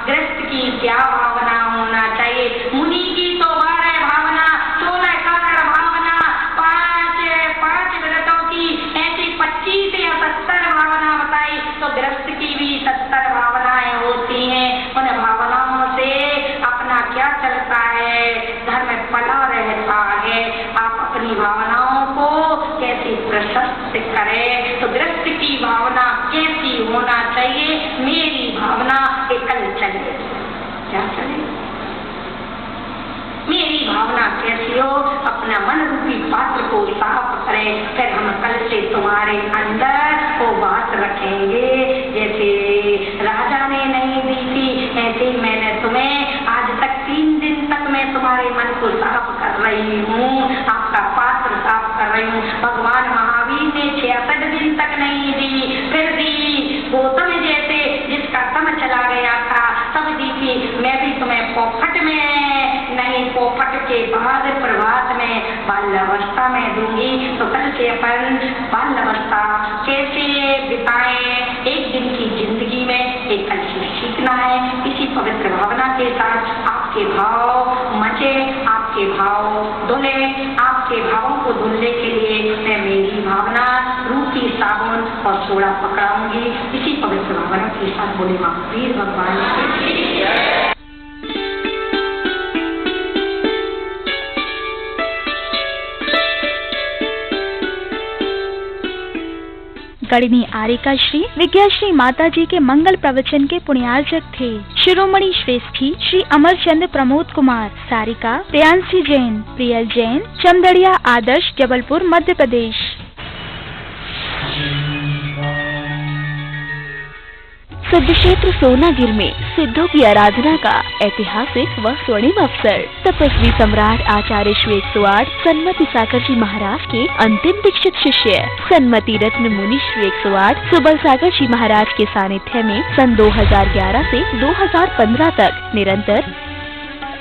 ग्रस्त की क्या भावना होना चाहिए। मुनि की तो 12 भावना, 16 कारण भावना, 5 व्रतों की ऐसी 25 या 70 भावना बताई। तो ग्रस्त की भी 70 भावनाएं होती हैं। उन भावनाओं से अपना क्या चलता है, धर्म पला रहता है। आप अपनी भावनाओं को कैसे प्रशस्त करें, तो ग्रस्त की भावना कैसी होना चाहिए, मेरी भावना एकल चले, क्या चले, मेरी भावना कैसी हो, अपना मन रूपी पात्र को साफ करें, फिर हम कल से तुम्हारे अंदर वो बात रखेंगे। जैसे राजा ने नहीं दी थी, ऐसे ही मैंने तुम्हें आज तक 3 दिन तक मैं तुम्हारे मन को साफ कर रही हूँ, आपका पात्र साफ कर रही हूँ। भगवान महावीर ने 66 दिन तक नहीं दी, फिर दी। गौतम जैसे जिसका तम चला गया था तब दी थी, मैं भी तुम्हें पोपट में नहीं, पोपट के बाद प्रभात में बाल्यावस्था में दूंगी। तो कल से अपन बाल्यावस्था कैसे बिताएं, एक दिन की जिंदगी में एक कल से सीखना है। इसी पवित्र भावना के साथ आपके भाव मचे, आपके भाव धुले, आपके भावों को धुलने के लिए मैं मेरी भावना रूखी साबुन और सोडा पकड़ाऊंगी। इसी पवित्र भावना के साथ बोले महावीर भगवान की। गणिनी आर्यिका श्री विज्ञाश्री माता जी के मंगल प्रवचन के पुण्यार्चक थे शिरोमणि श्रेष्ठी श्री अमरचंद प्रमोद कुमार, सारिका प्रियांशी जैन, प्रियल जैन, चमदड़िया आदर्श, जबलपुर, मध्य प्रदेश। सिद्ध क्षेत्र सोनागिर में सिद्धों की आराधना का ऐतिहासिक व स्वर्णिम अवसर। तपस्वी सम्राट आचार्य श्री 108 सन्मति सागर जी महाराज के अंतिम दीक्षित शिष्य सन्मति रत्न मुनि श्री 108 सुबल सागर जी महाराज के सानिध्य में सन 2011 से 2015 तक निरंतर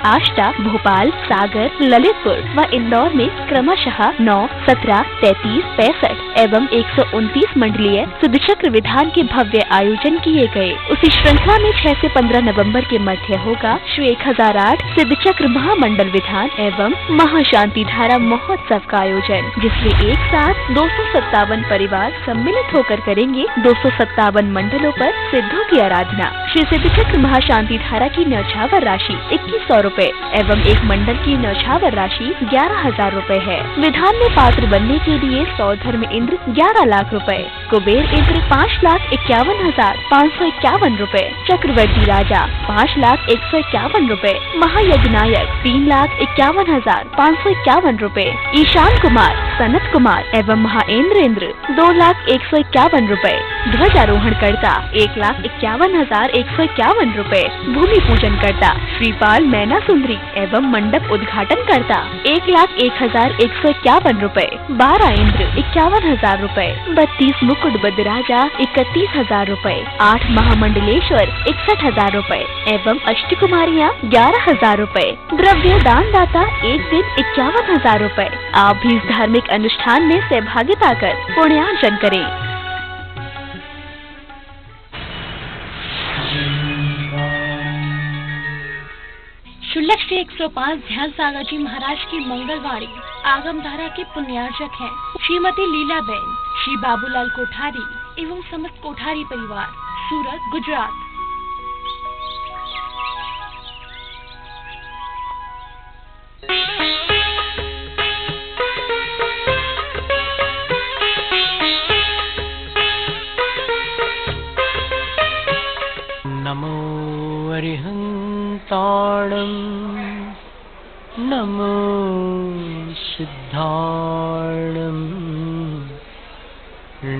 आष्टा, भोपाल, सागर, ललितपुर व इंदौर में क्रमशः 9, 17, 33, 65 एवं 129 मंडलीय सिद्धचक्र विधान के भव्य आयोजन किए गए। उसी श्रृंखला में 6 से 15 नवंबर के मध्य होगा श्री 1008 सिद्धचक्र महामंडल विधान एवं महाशांति धारा महोत्सव का आयोजन, जिसमें एक साथ 257 परिवार सम्मिलित होकर करेंगे 257 मंडलों पर सिद्धों की आराधना। श्री सिद्धचक्र महाशांति धारा की न्यौछावर राशि 2100 रुपए एवं एक मंडल की न्यौछावर राशि 11,000 रुपए है। विधान में पात्र बनने के लिए सौधर्म इंद्र 11 लाख रुपए, कुबेर इंद्र 5,51,551 रुपए, चक्रवर्ती राजा 5,01,51 रुपए, महायज्ञनायक 3,51,551 रुपए, ईशान कुमार, सनत कुमार एवं महाइंद्र इंद्र 2,01,51 रुपए, ध्वजारोहण करता 1,51,151 रुपए, भूमि पूजन करता श्रीपाल मैना सुंदरी एवं मंडप उद्घाटन करता 1,01,151 रुपए, 12 इंद्र 51,000 रुपए, 32 मुकुटबद्ध राजा 31,000 रुपए, 8 महामंडलेश्वर 61,000 रुपए एवं अष्टकुमारियाँ 11,000 रुपए। द्रव्य दान दाता एक दिन 51,000 रुपए। आप भी इस धार्मिक अनुष्ठान में सहभागिता कर पुण्यार्जन करें। शुल्लक श्री 105 ध्यान सागर जी महाराज की मंगलवारी आगम धारा के पुण्यार्चक हैं श्रीमती लीलाबेन, श्री बाबूलाल कोठारी एवं समस्त कोठारी परिवार, सूरत, गुजरात।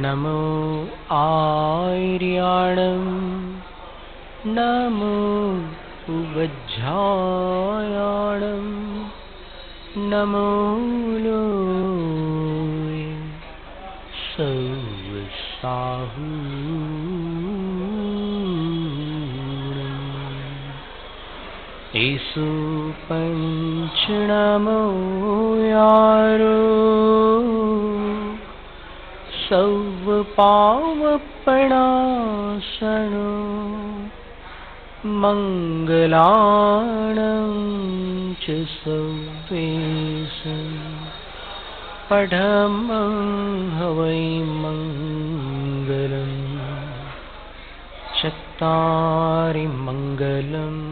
नमो आर्याणं नमो वज्रायाणं नमो लोय सौसाहूणम् एषु पञ्चनमो यारो सौपावपणासनो मङ्गलाणं च सौवेशं पठमं हवै मङ्गलम् चत्वारि मङ्गलम्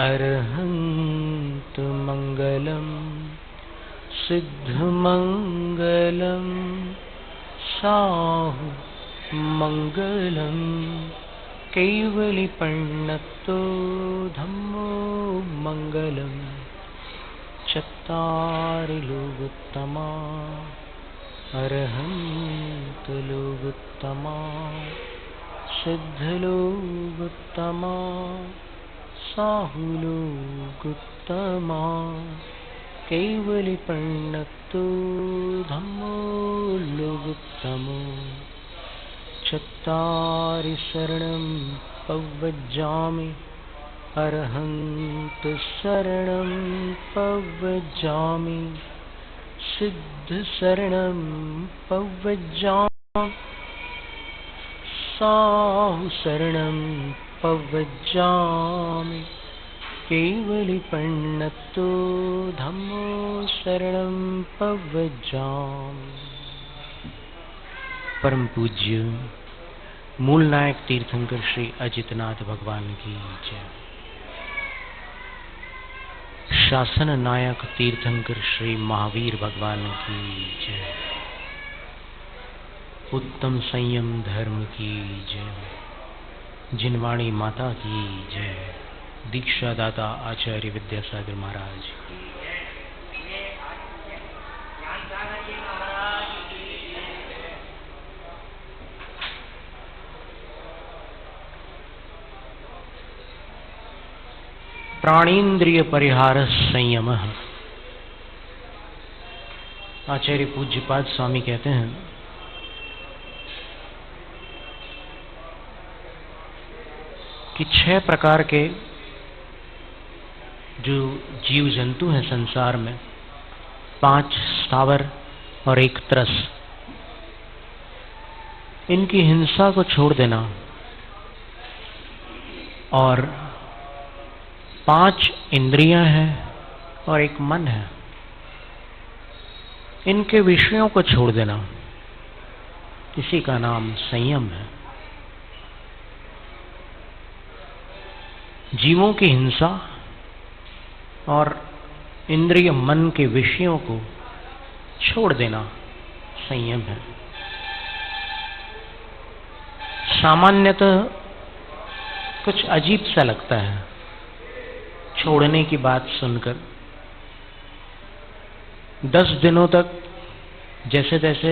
अर्हन्तु मङ्गलम् सिद्धमङ्गलम् साहु मङ्गलम् कैवलिपण्णतो धम्मो मङ्गलम् चत्वारि लोकोत्तमा अर्हन्तु लोकोत्तमा सिद्धलोकोत्तमा साहुलोकोत्तमा कैवलिपण्णतो धम्मो लोकोत्तमो चत्वारि शरणं पव्वजामि अर्हन्तु शरणं पव्वजामि सिद्धशरणं पव्वजामि साहुशरणं पव्वजामि कैवलिपण्णतो धम्मो शरणं पव्वजामि। परम पूज्य मूल नायक तीर्थंकर श्री अजितनाथ भगवान की जय। शासन नायक तीर्थंकर श्री महावीर भगवान की जय। उत्तम संयम धर्म की जय। जिनवाणी माता की जय। दीक्षा दाता आचार्य विद्यासागर महाराज की। प्राणीन्द्रिय परिहार संयम। आचार्य पूज्यपाद स्वामी कहते हैं कि 6 प्रकार के जो जीव जंतु हैं संसार में, 5 स्थावर और 1 त्रस, इनकी हिंसा को छोड़ देना और 5 इंद्रियां हैं और 1 मन है, इनके विषयों को छोड़ देना, इसी का नाम संयम है। जीवों की हिंसा और इंद्रिय मन के विषयों को छोड़ देना संयम है। सामान्यतः कुछ अजीब सा लगता है छोड़ने की बात सुनकर। 10 दिनों तक जैसे तैसे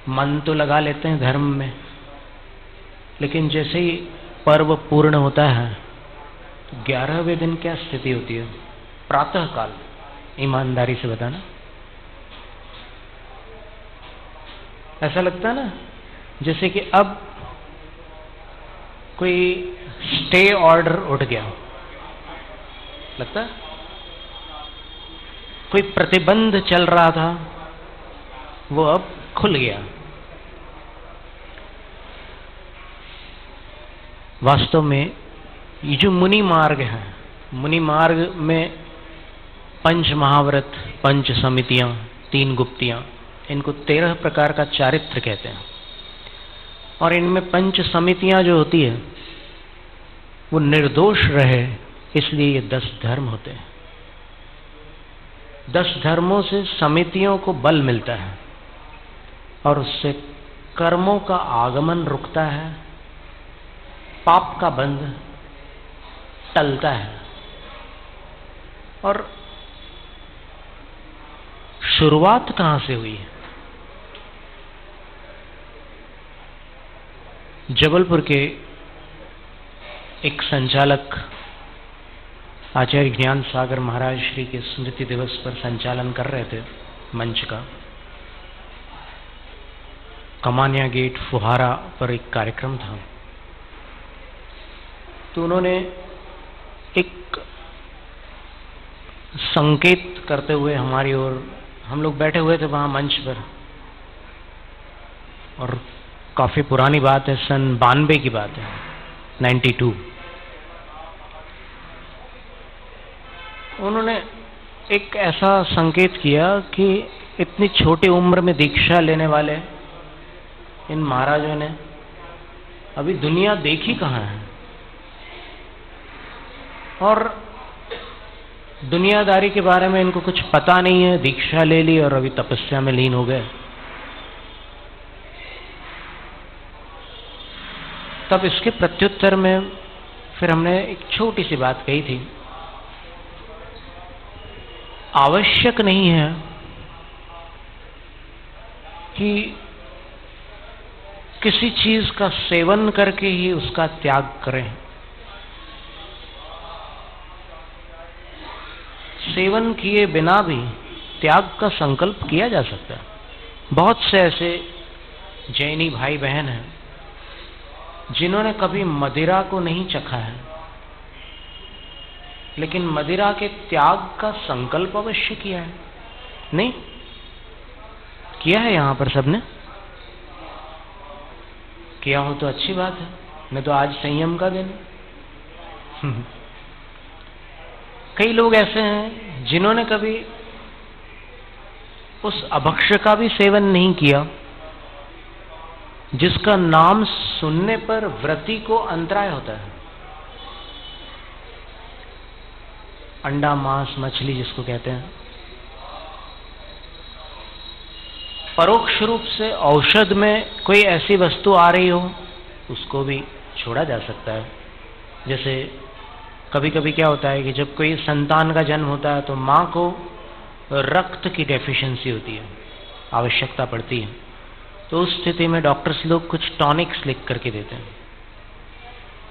मन तो लगा लेते हैं धर्म में, लेकिन जैसे ही पर्व पूर्ण होता है 11वें दिन क्या स्थिति होती है? प्रातः काल, ईमानदारी से बताना। ऐसा लगता है ना जैसे कि अब कोई स्टे ऑर्डर उठ गया, लगता है कोई प्रतिबंध चल रहा था वो अब खुल गया। वास्तव में ये जो मुनि मार्ग है, मुनि मार्ग में 5 महाव्रत, 5 समितियां, 3 गुप्तियां, इनको 13 प्रकार का चारित्र कहते हैं। और इनमें 5 समितियां जो होती है वो निर्दोष रहे, इसलिए ये 10 धर्म होते हैं। 10 धर्मों से समितियों को बल मिलता है और उससे कर्मों का आगमन रुकता है, पाप का बंध टलता है और शुरुआत कहां से हुई है? जबलपुर के एक संचालक आचार्य ज्ञान सागर महाराज श्री के स्मृति दिवस पर संचालन कर रहे थे मंच का। कमानिया गेट फुहारा पर एक कार्यक्रम था, तो उन्होंने एक संकेत करते हुए हमारी ओर, हम लोग बैठे हुए थे वहां मंच पर, और काफी पुरानी बात है, सन 92 की बात है, 92। उन्होंने एक ऐसा संकेत किया कि इतनी छोटी उम्र में दीक्षा लेने वाले इन महाराजों ने अभी दुनिया देखी कहां है, और दुनियादारी के बारे में इनको कुछ पता नहीं है, दीक्षा ले ली और अभी तपस्या में लीन हो गए। तब इसके प्रत्युत्तर में फिर हमने एक छोटी सी बात कही थी, आवश्यक नहीं है कि किसी चीज का सेवन करके ही उसका त्याग करें। सेवन किए बिना भी त्याग का संकल्प किया जा सकता है। बहुत से ऐसे जैनी भाई बहन हैं जिन्होंने कभी मदिरा को नहीं चखा है, लेकिन मदिरा के त्याग का संकल्प अवश्य किया है। नहीं किया है? यहां पर सबने किया हो तो अच्छी बात है, नहीं तो आज संयम का दिन। कई लोग ऐसे हैं जिन्होंने कभी उस अभक्ष्य का भी सेवन नहीं किया जिसका नाम सुनने पर व्रती को अंतराय होता है। अंडा, मांस, मछली जिसको कहते हैं, परोक्ष रूप से औषध में कोई ऐसी वस्तु आ रही हो उसको भी छोड़ा जा सकता है। जैसे कभी कभी क्या होता है कि जब कोई संतान का जन्म होता है तो मां को रक्त की डेफिशिएंसी होती है, आवश्यकता पड़ती है, तो उस स्थिति में डॉक्टर्स लोग कुछ टॉनिक्स लिख करके देते हैं।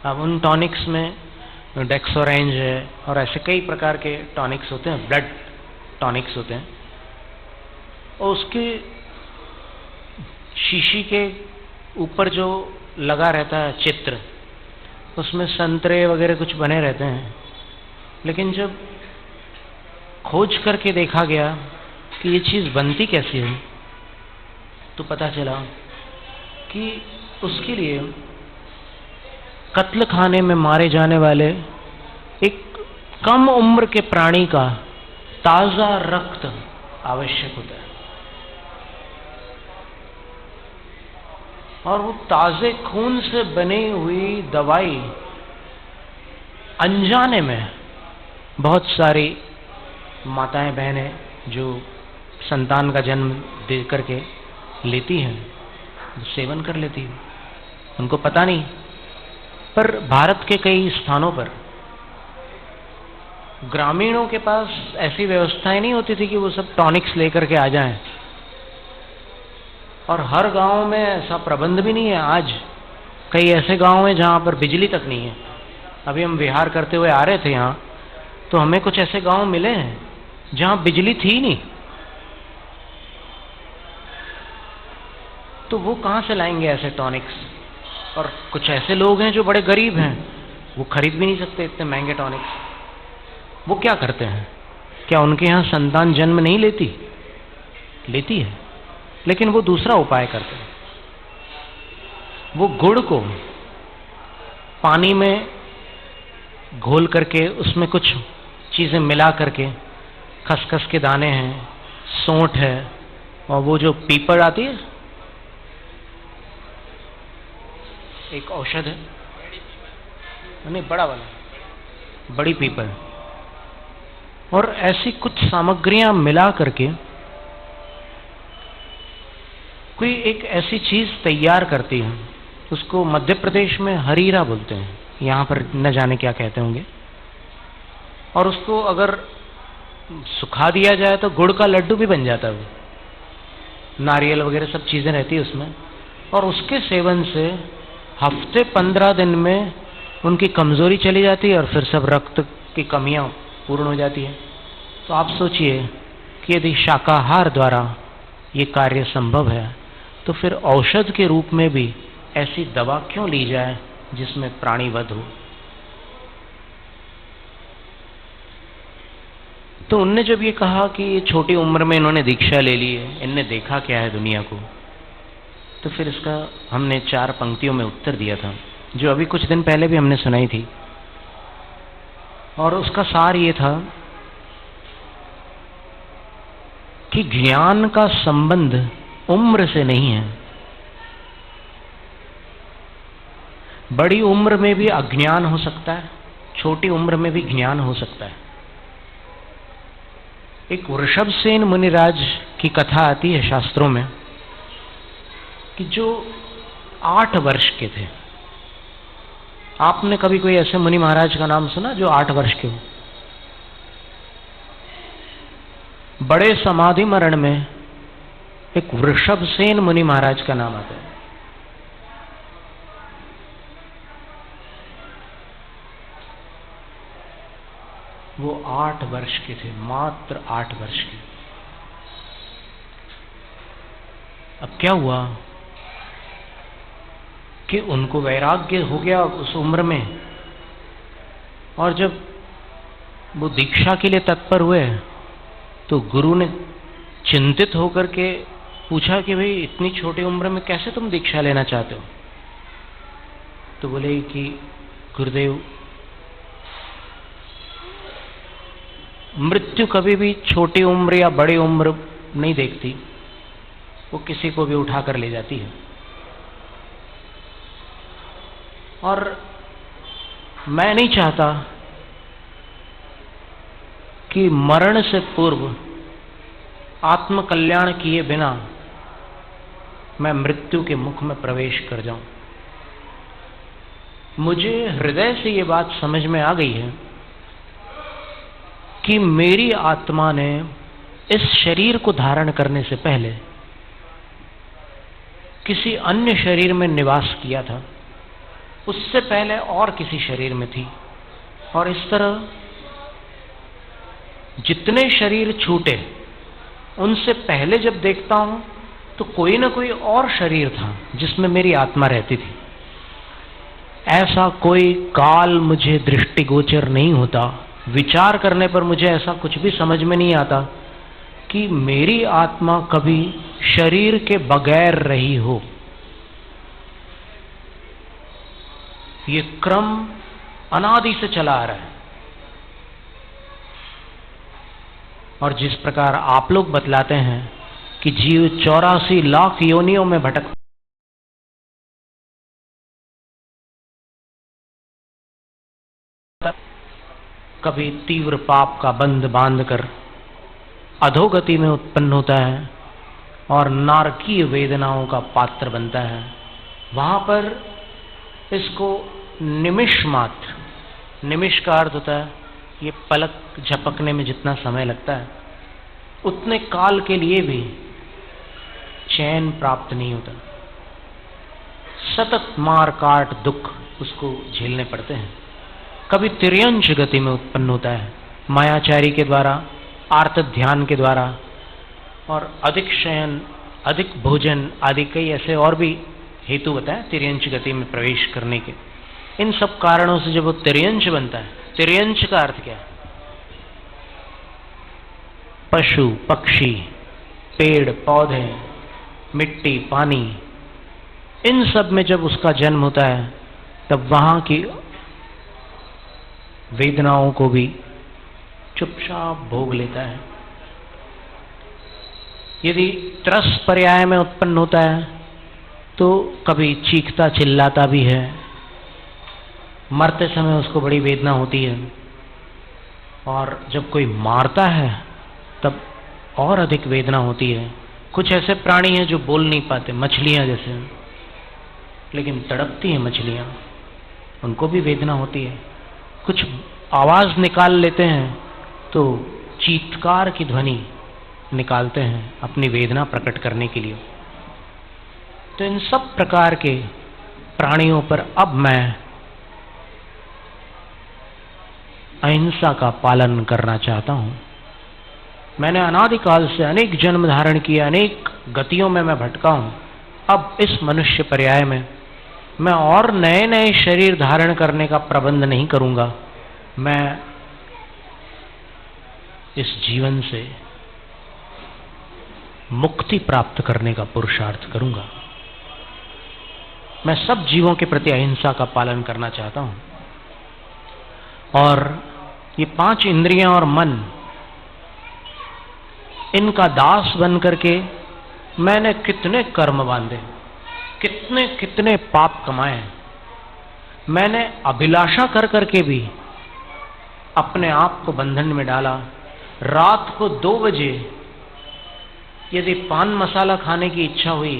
अब उन टॉनिक्स में डेक्सोरेंज है और ऐसे कई प्रकार के टॉनिक्स होते हैं, ब्लड टॉनिक्स होते हैं, और उसकी शीशी के ऊपर जो लगा रहता है चित्र, उसमें संतरे वगैरह कुछ बने रहते हैं। लेकिन जब खोज करके देखा गया कि ये चीज़ बनती कैसी है, तो पता चला कि उसके लिए कत्ल खाने में मारे जाने वाले एक कम उम्र के प्राणी का ताजा रक्त आवश्यक होता है, और वो ताजे खून से बनी हुई दवाई अनजाने में बहुत सारी माताएं बहनें जो संतान का जन्म दे करके लेती हैं, सेवन कर लेती हैं, उनको पता नहीं। पर भारत के कई स्थानों पर ग्रामीणों के पास ऐसी व्यवस्थाएं नहीं होती थी कि वो सब टॉनिक्स लेकर के आ जाएं, और हर गांव में ऐसा प्रबंध भी नहीं है। आज कई ऐसे गांव हैं जहां पर बिजली तक नहीं है। अभी हम विहार करते हुए आ रहे थे यहाँ, तो हमें कुछ ऐसे गांव मिले हैं जहां बिजली थी नहीं, तो वो कहां से लाएंगे ऐसे टॉनिक्स? और कुछ ऐसे लोग हैं जो बड़े गरीब हैं, वो खरीद भी नहीं सकते इतने महंगे टॉनिक्स। वो क्या करते हैं? क्या उनके यहाँ संतान जन्म नहीं लेती? लेती है, लेकिन वो दूसरा उपाय करते हैं। वो गुड़ को पानी में घोल करके उसमें कुछ चीजें मिला करके, खसखस के दाने हैं, सौंठ है, और वो जो पीपल आती है, एक औषध है, नहीं बड़ा वाला, बड़ी पीपल, और ऐसी कुछ सामग्रियां मिला करके कोई एक ऐसी चीज तैयार करती है। उसको मध्य प्रदेश में हरीरा बोलते हैं, यहाँ पर न जाने क्या कहते होंगे। और उसको अगर सुखा दिया जाए तो गुड़ का लड्डू भी बन जाता है, वो नारियल वगैरह सब चीजें रहती है उसमें, और उसके सेवन से हफ्ते 15 दिन में उनकी कमजोरी चली जाती है और फिर सब रक्त की कमियां पूर्ण हो जाती है। तो आप सोचिए कि यदि शाकाहार द्वारा ये कार्य संभव है तो फिर औषध के रूप में भी ऐसी दवा क्यों ली जाए जिसमें प्राणी वध हो। तो उनने जब ये कहा कि ये छोटी उम्र में इन्होंने दीक्षा ले ली है, इनने देखा क्या है दुनिया को, तो फिर इसका हमने 4 पंक्तियों में उत्तर दिया था, जो अभी कुछ दिन पहले भी हमने सुनाई थी। और उसका सार ये था कि ज्ञान का संबंध उम्र से नहीं है। बड़ी उम्र में भी अज्ञान हो सकता है, छोटी उम्र में भी ज्ञान हो सकता है। एक वृषभसेन मुनिराज की कथा आती है शास्त्रों में कि जो 8 वर्ष के थे। आपने कभी कोई ऐसे मुनि महाराज का नाम सुना जो 8 वर्ष के हो? बड़े समाधि मरण में एक वृषभसेन मुनि महाराज का नाम आता है। वो 8 वर्ष के थे, मात्र 8 वर्ष के। अब क्या हुआ कि उनको वैराग्य हो गया उस उम्र में, और जब वो दीक्षा के लिए तत्पर हुए तो गुरु ने चिंतित होकर के पूछा कि भाई इतनी छोटी उम्र में कैसे तुम दीक्षा लेना चाहते हो? तो बोले कि गुरुदेव, मृत्यु कभी भी छोटी उम्र या बड़ी उम्र नहीं देखती, वो किसी को भी उठाकर ले जाती है। और मैं नहीं चाहता कि मरण से पूर्व आत्मकल्याण किए बिना मैं मृत्यु के मुख में प्रवेश कर जाऊं। मुझे हृदय से ये बात समझ में आ गई है कि मेरी आत्मा ने इस शरीर को धारण करने से पहले किसी अन्य शरीर में निवास किया था, उससे पहले और किसी शरीर में थी, और इस तरह जितने शरीर छूटे उनसे पहले जब देखता हूं तो कोई ना कोई और शरीर था जिसमें मेरी आत्मा रहती थी। ऐसा कोई काल मुझे दृष्टिगोचर नहीं होता। विचार करने पर मुझे ऐसा कुछ भी समझ में नहीं आता कि मेरी आत्मा कभी शरीर के बगैर रही हो। ये क्रम अनादि से चला आ रहा है। और जिस प्रकार आप लोग बतलाते हैं कि जीव 84 लाख योनियों में भटक, कभी तीव्र पाप का बंध बांधकर अधोगति में उत्पन्न होता है और नारकीय वेदनाओं का पात्र बनता है, वहां पर इसको निमिष मात्र, निमिष का अर्थ होता है ये पलक झपकने में जितना समय लगता है उतने काल के लिए भी चैन प्राप्त नहीं होता। सतत मार काट दुख उसको झेलने पड़ते हैं। कभी तिर्यंश गति में उत्पन्न होता है मायाचारी के द्वारा, आर्त ध्यान के द्वारा, और अधिक शयन, अधिक भोजन आदि कई ऐसे और भी हेतु बताए तिर्यंश गति में प्रवेश करने के। इन सब कारणों से जब वो तिर्यंश बनता है, तिर्यंश का अर्थ क्या है? पशु पक्षी, पेड़ पौधे, मिट्टी, पानी, इन सब में जब उसका जन्म होता है तब वहां की वेदनाओं को भी चुपचाप भोग लेता है। यदि त्रस पर्याय में उत्पन्न होता है तो कभी चीखता चिल्लाता भी है, मरते समय उसको बड़ी वेदना होती है, और जब कोई मारता है तब और अधिक वेदना होती है। कुछ ऐसे प्राणी हैं जो बोल नहीं पाते, मछलियां जैसे, लेकिन तड़पती हैं मछलियां, उनको भी वेदना होती है। कुछ आवाज निकाल लेते हैं तो चीत्कार की ध्वनि निकालते हैं अपनी वेदना प्रकट करने के लिए। तो इन सब प्रकार के प्राणियों पर अब मैं अहिंसा का पालन करना चाहता हूं। मैंने अनादिकाल से अनेक जन्म धारण किए, अनेक गतियों में मैं भटका हूं। अब इस मनुष्य पर्याय में मैं और नए नए शरीर धारण करने का प्रबंध नहीं करूंगा। मैं इस जीवन से मुक्ति प्राप्त करने का पुरुषार्थ करूंगा। मैं सब जीवों के प्रति अहिंसा का पालन करना चाहता हूं। और ये 5 इंद्रियां और मन, इनका दास बन करके मैंने कितने कर्म बांधे, कितने कितने पाप कमाए। मैंने अभिलाषा कर करके भी अपने आप को बंधन में डाला। रात को 2 बजे यदि पान मसाला खाने की इच्छा हुई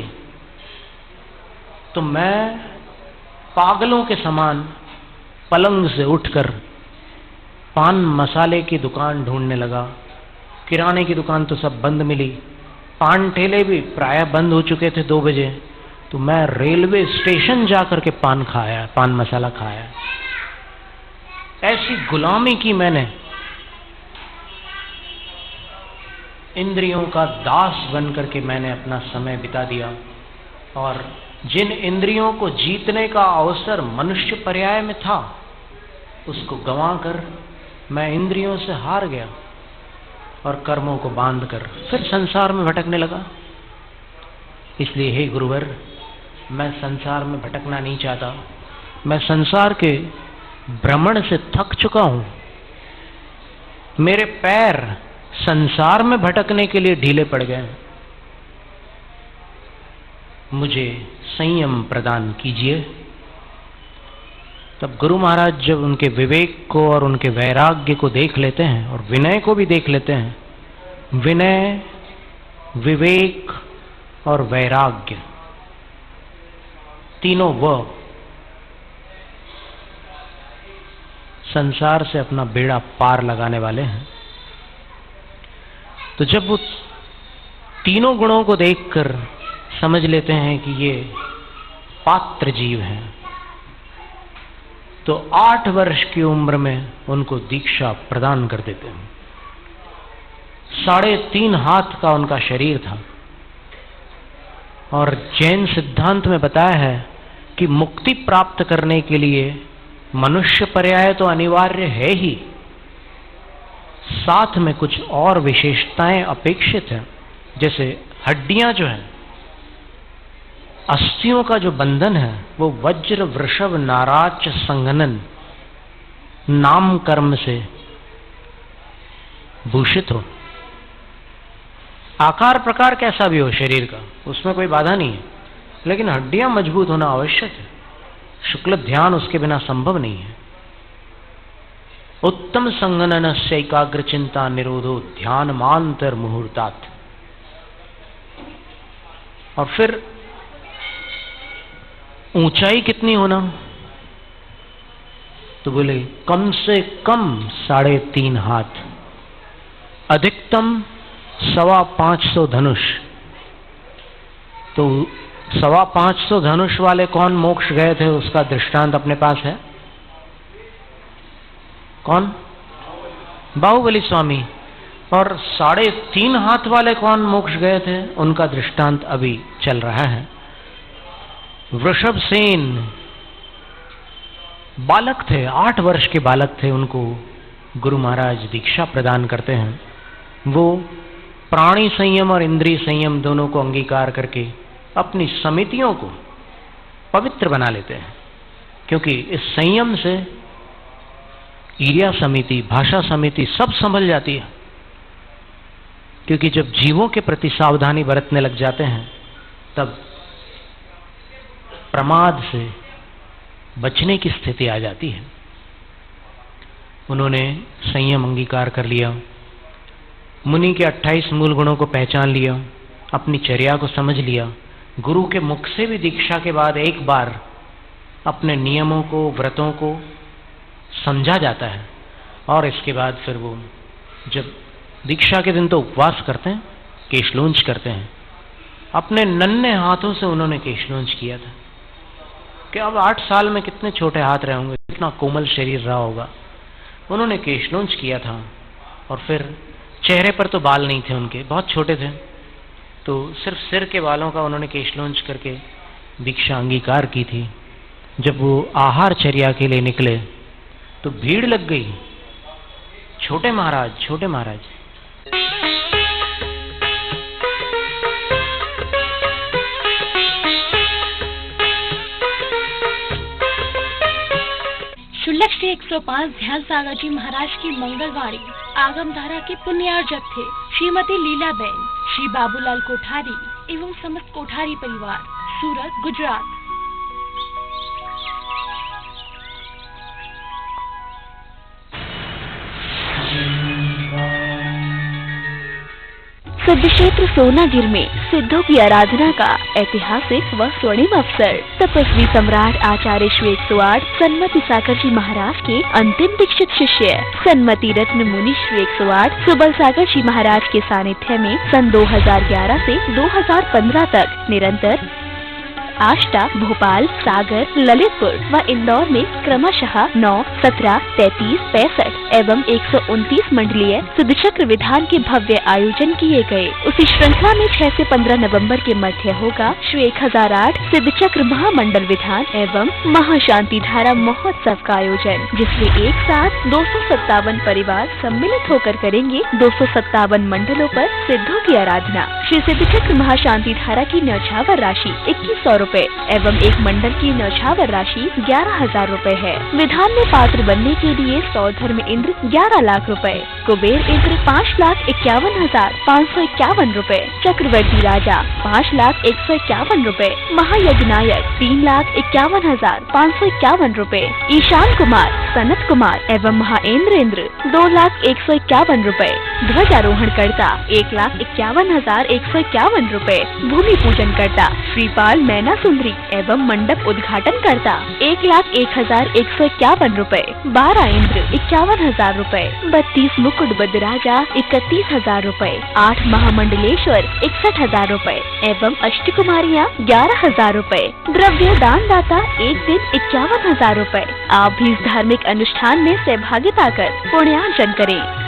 तो मैं पागलों के समान पलंग से उठकर पान मसाले की दुकान ढूंढने लगा। किराने की दुकान तो सब बंद मिली, पान ठेले भी प्रायः बंद हो चुके थे 2 बजे। तो मैं रेलवे स्टेशन जाकर के पान मसाला खाया। ऐसी गुलामी की मैंने, इंद्रियों का दास बन करके मैंने अपना समय बिता दिया। और जिन इंद्रियों को जीतने का अवसर मनुष्य पर्याय में था, उसको गंवाकर मैं इंद्रियों से हार गया और कर्मों को बांधकर फिर संसार में भटकने लगा। इसलिए हे गुरुवर, मैं संसार में भटकना नहीं चाहता। मैं संसार के भ्रमण से थक चुका हूं। मेरे पैर संसार में भटकने के लिए ढीले पड़ गए। मुझे संयम प्रदान कीजिए। तब गुरु महाराज जब उनके विवेक को और उनके वैराग्य को देख लेते हैं और विनय को भी देख लेते हैं, विनय, विवेक और वैराग्य, तीनों वो संसार से अपना बेड़ा पार लगाने वाले हैं। तो जब वो तीनों गुणों को देखकर समझ लेते हैं कि ये पात्र जीव हैं, तो 8 वर्ष की उम्र में उनको दीक्षा प्रदान कर देते हैं। 3.5 हाथ का उनका शरीर था। और जैन सिद्धांत में बताया है कि मुक्ति प्राप्त करने के लिए मनुष्य पर्याय तो अनिवार्य है ही, साथ में कुछ और विशेषताएं अपेक्षित हैं। जैसे हड्डियां जो हैं, अस्थियों का जो बंधन है वो वज्र वृषभ नाराच संघनन नाम कर्म से भूषित हो। आकार प्रकार कैसा भी हो शरीर का, उसमें कोई बाधा नहीं है, लेकिन हड्डियां मजबूत होना आवश्यक है। शुक्ल ध्यान उसके बिना संभव नहीं है। उत्तम संगनन से एकाग्र चिंता निरोधो ध्यान मांतर मुहूर्तात। और फिर ऊंचाई कितनी होना, तो बोले कम से कम 3.5 हाथ, अधिकतम 525 धनुष। तो 525 धनुष वाले कौन मोक्ष गए थे, उसका दृष्टांत अपने पास है? कौन? बाहुबली स्वामी। और 3.5 हाथ वाले कौन मोक्ष गए थे, उनका दृष्टांत अभी चल रहा है। वृषभ सेन बालक थे, 8 वर्ष के बालक थे, उनको गुरु महाराज दीक्षा प्रदान करते हैं। वो प्राणी संयम और इंद्रिय संयम दोनों को अंगीकार करके अपनी समितियों को पवित्र बना लेते हैं, क्योंकि इस संयम से ईर्या समिति, भाषा समिति सब संभल जाती है। क्योंकि जब जीवों के प्रति सावधानी बरतने लग जाते हैं, तब प्रमाद से बचने की स्थिति आ जाती है। उन्होंने संयम अंगीकार कर लिया, मुनि के 28 मूल गुणों को पहचान लिया, अपनी चर्या को समझ लिया। गुरु के मुख से भी दीक्षा के बाद एक बार अपने नियमों को, व्रतों को समझा जाता है। और इसके बाद फिर वो जब दीक्षा के दिन तो उपवास करते हैं, केशलोंज करते हैं। अपने नन्हे हाथों से उन्होंने केशलोंज किया था कि अब 8 साल में कितने छोटे हाथ रहे होंगे, कितना कोमल शरीर रहा होगा। उन्होंने केशलोंज किया था और फिर चेहरे पर तो बाल नहीं थे उनके, बहुत छोटे थे, तो सिर्फ सिर के बालों का उन्होंने केशलोंज करके दीक्षा अंगीकार की थी। जब वो आहार चर्या के लिए निकले तो भीड़ लग गई, छोटे महाराज, छोटे महाराज। शुल्लक श्री 105 ध्यान सागर जी महाराज की मंगलवारी आगम धारा के पुण्यार्जक थे श्रीमती लीलाबेन, श्री बाबूलाल कोठारी एवं समस्त कोठारी परिवार, सूरत, गुजरात। सिद्ध क्षेत्र सोनागिर में सिद्धों की आराधना का ऐतिहासिक व स्वर्णिम अवसर। तपस्वी सम्राट आचार्य श्री 108 सन्मति सागर जी महाराज के अंतिम दीक्षित शिष्य सन्मति रत्न मुनि श्री 108 सुबल सागर जी महाराज के सानिध्य में सन 2011 से 2015 तक निरंतर आष्टा, भोपाल, सागर, ललितपुर व इंदौर में क्रमशः 9, 17, 33, 65 एवं 129 मंडलीय सिद्ध चक्र विधान के भव्य आयोजन किए गए। उसी श्रृंखला में 6 से 15 नवंबर के मध्य होगा श्री 1008 सिद्ध चक्र महामंडल विधान एवं महाशांति धारा महोत्सव का आयोजन, जिसमें एक साथ 257 परिवार सम्मिलित होकर करेंगे 257 मंडलों पर सिद्धों की आराधना। श्री सिद्ध चक्र महाशांति धारा की न्यौछावर राशि 2100 रुपए एवं एक मंडल की न्यौछावर राशि 11,000 रुपए है। विधान में पात्र बनने के लिए सौधर्म इंद्र 11 लाख रुपए, कुबेर इंद्र 5,51,551 रुपए, चक्रवर्ती राजा 5,01,51 रुपए, महायज्ञनायक 3,51,551 रुपए, ईशान कुमार, सनत कुमार एवं महाइंद्र 2,01,51 रुपए, ध्वजारोहण करता 1,51,151 रुपए, भूमि पूजन करता श्रीपाल मैना सुंदरी एवं मंडप उद्घाटन करता 1,01,151 रुपए, 12 इंद्र 51,000 रुपए, 32 मुकुटबद्ध राजा 31,000 रुपए, 8 महामंडलेश्वर 61,000 रुपए एवं अष्टकुमारियाँ 11,000 रुपए। द्रव्य दान दाता एक दिन 51,000 रुपए। आप भी इस धार्मिक अनुष्ठान में सहभागिता कर पुण्यार्जन करें।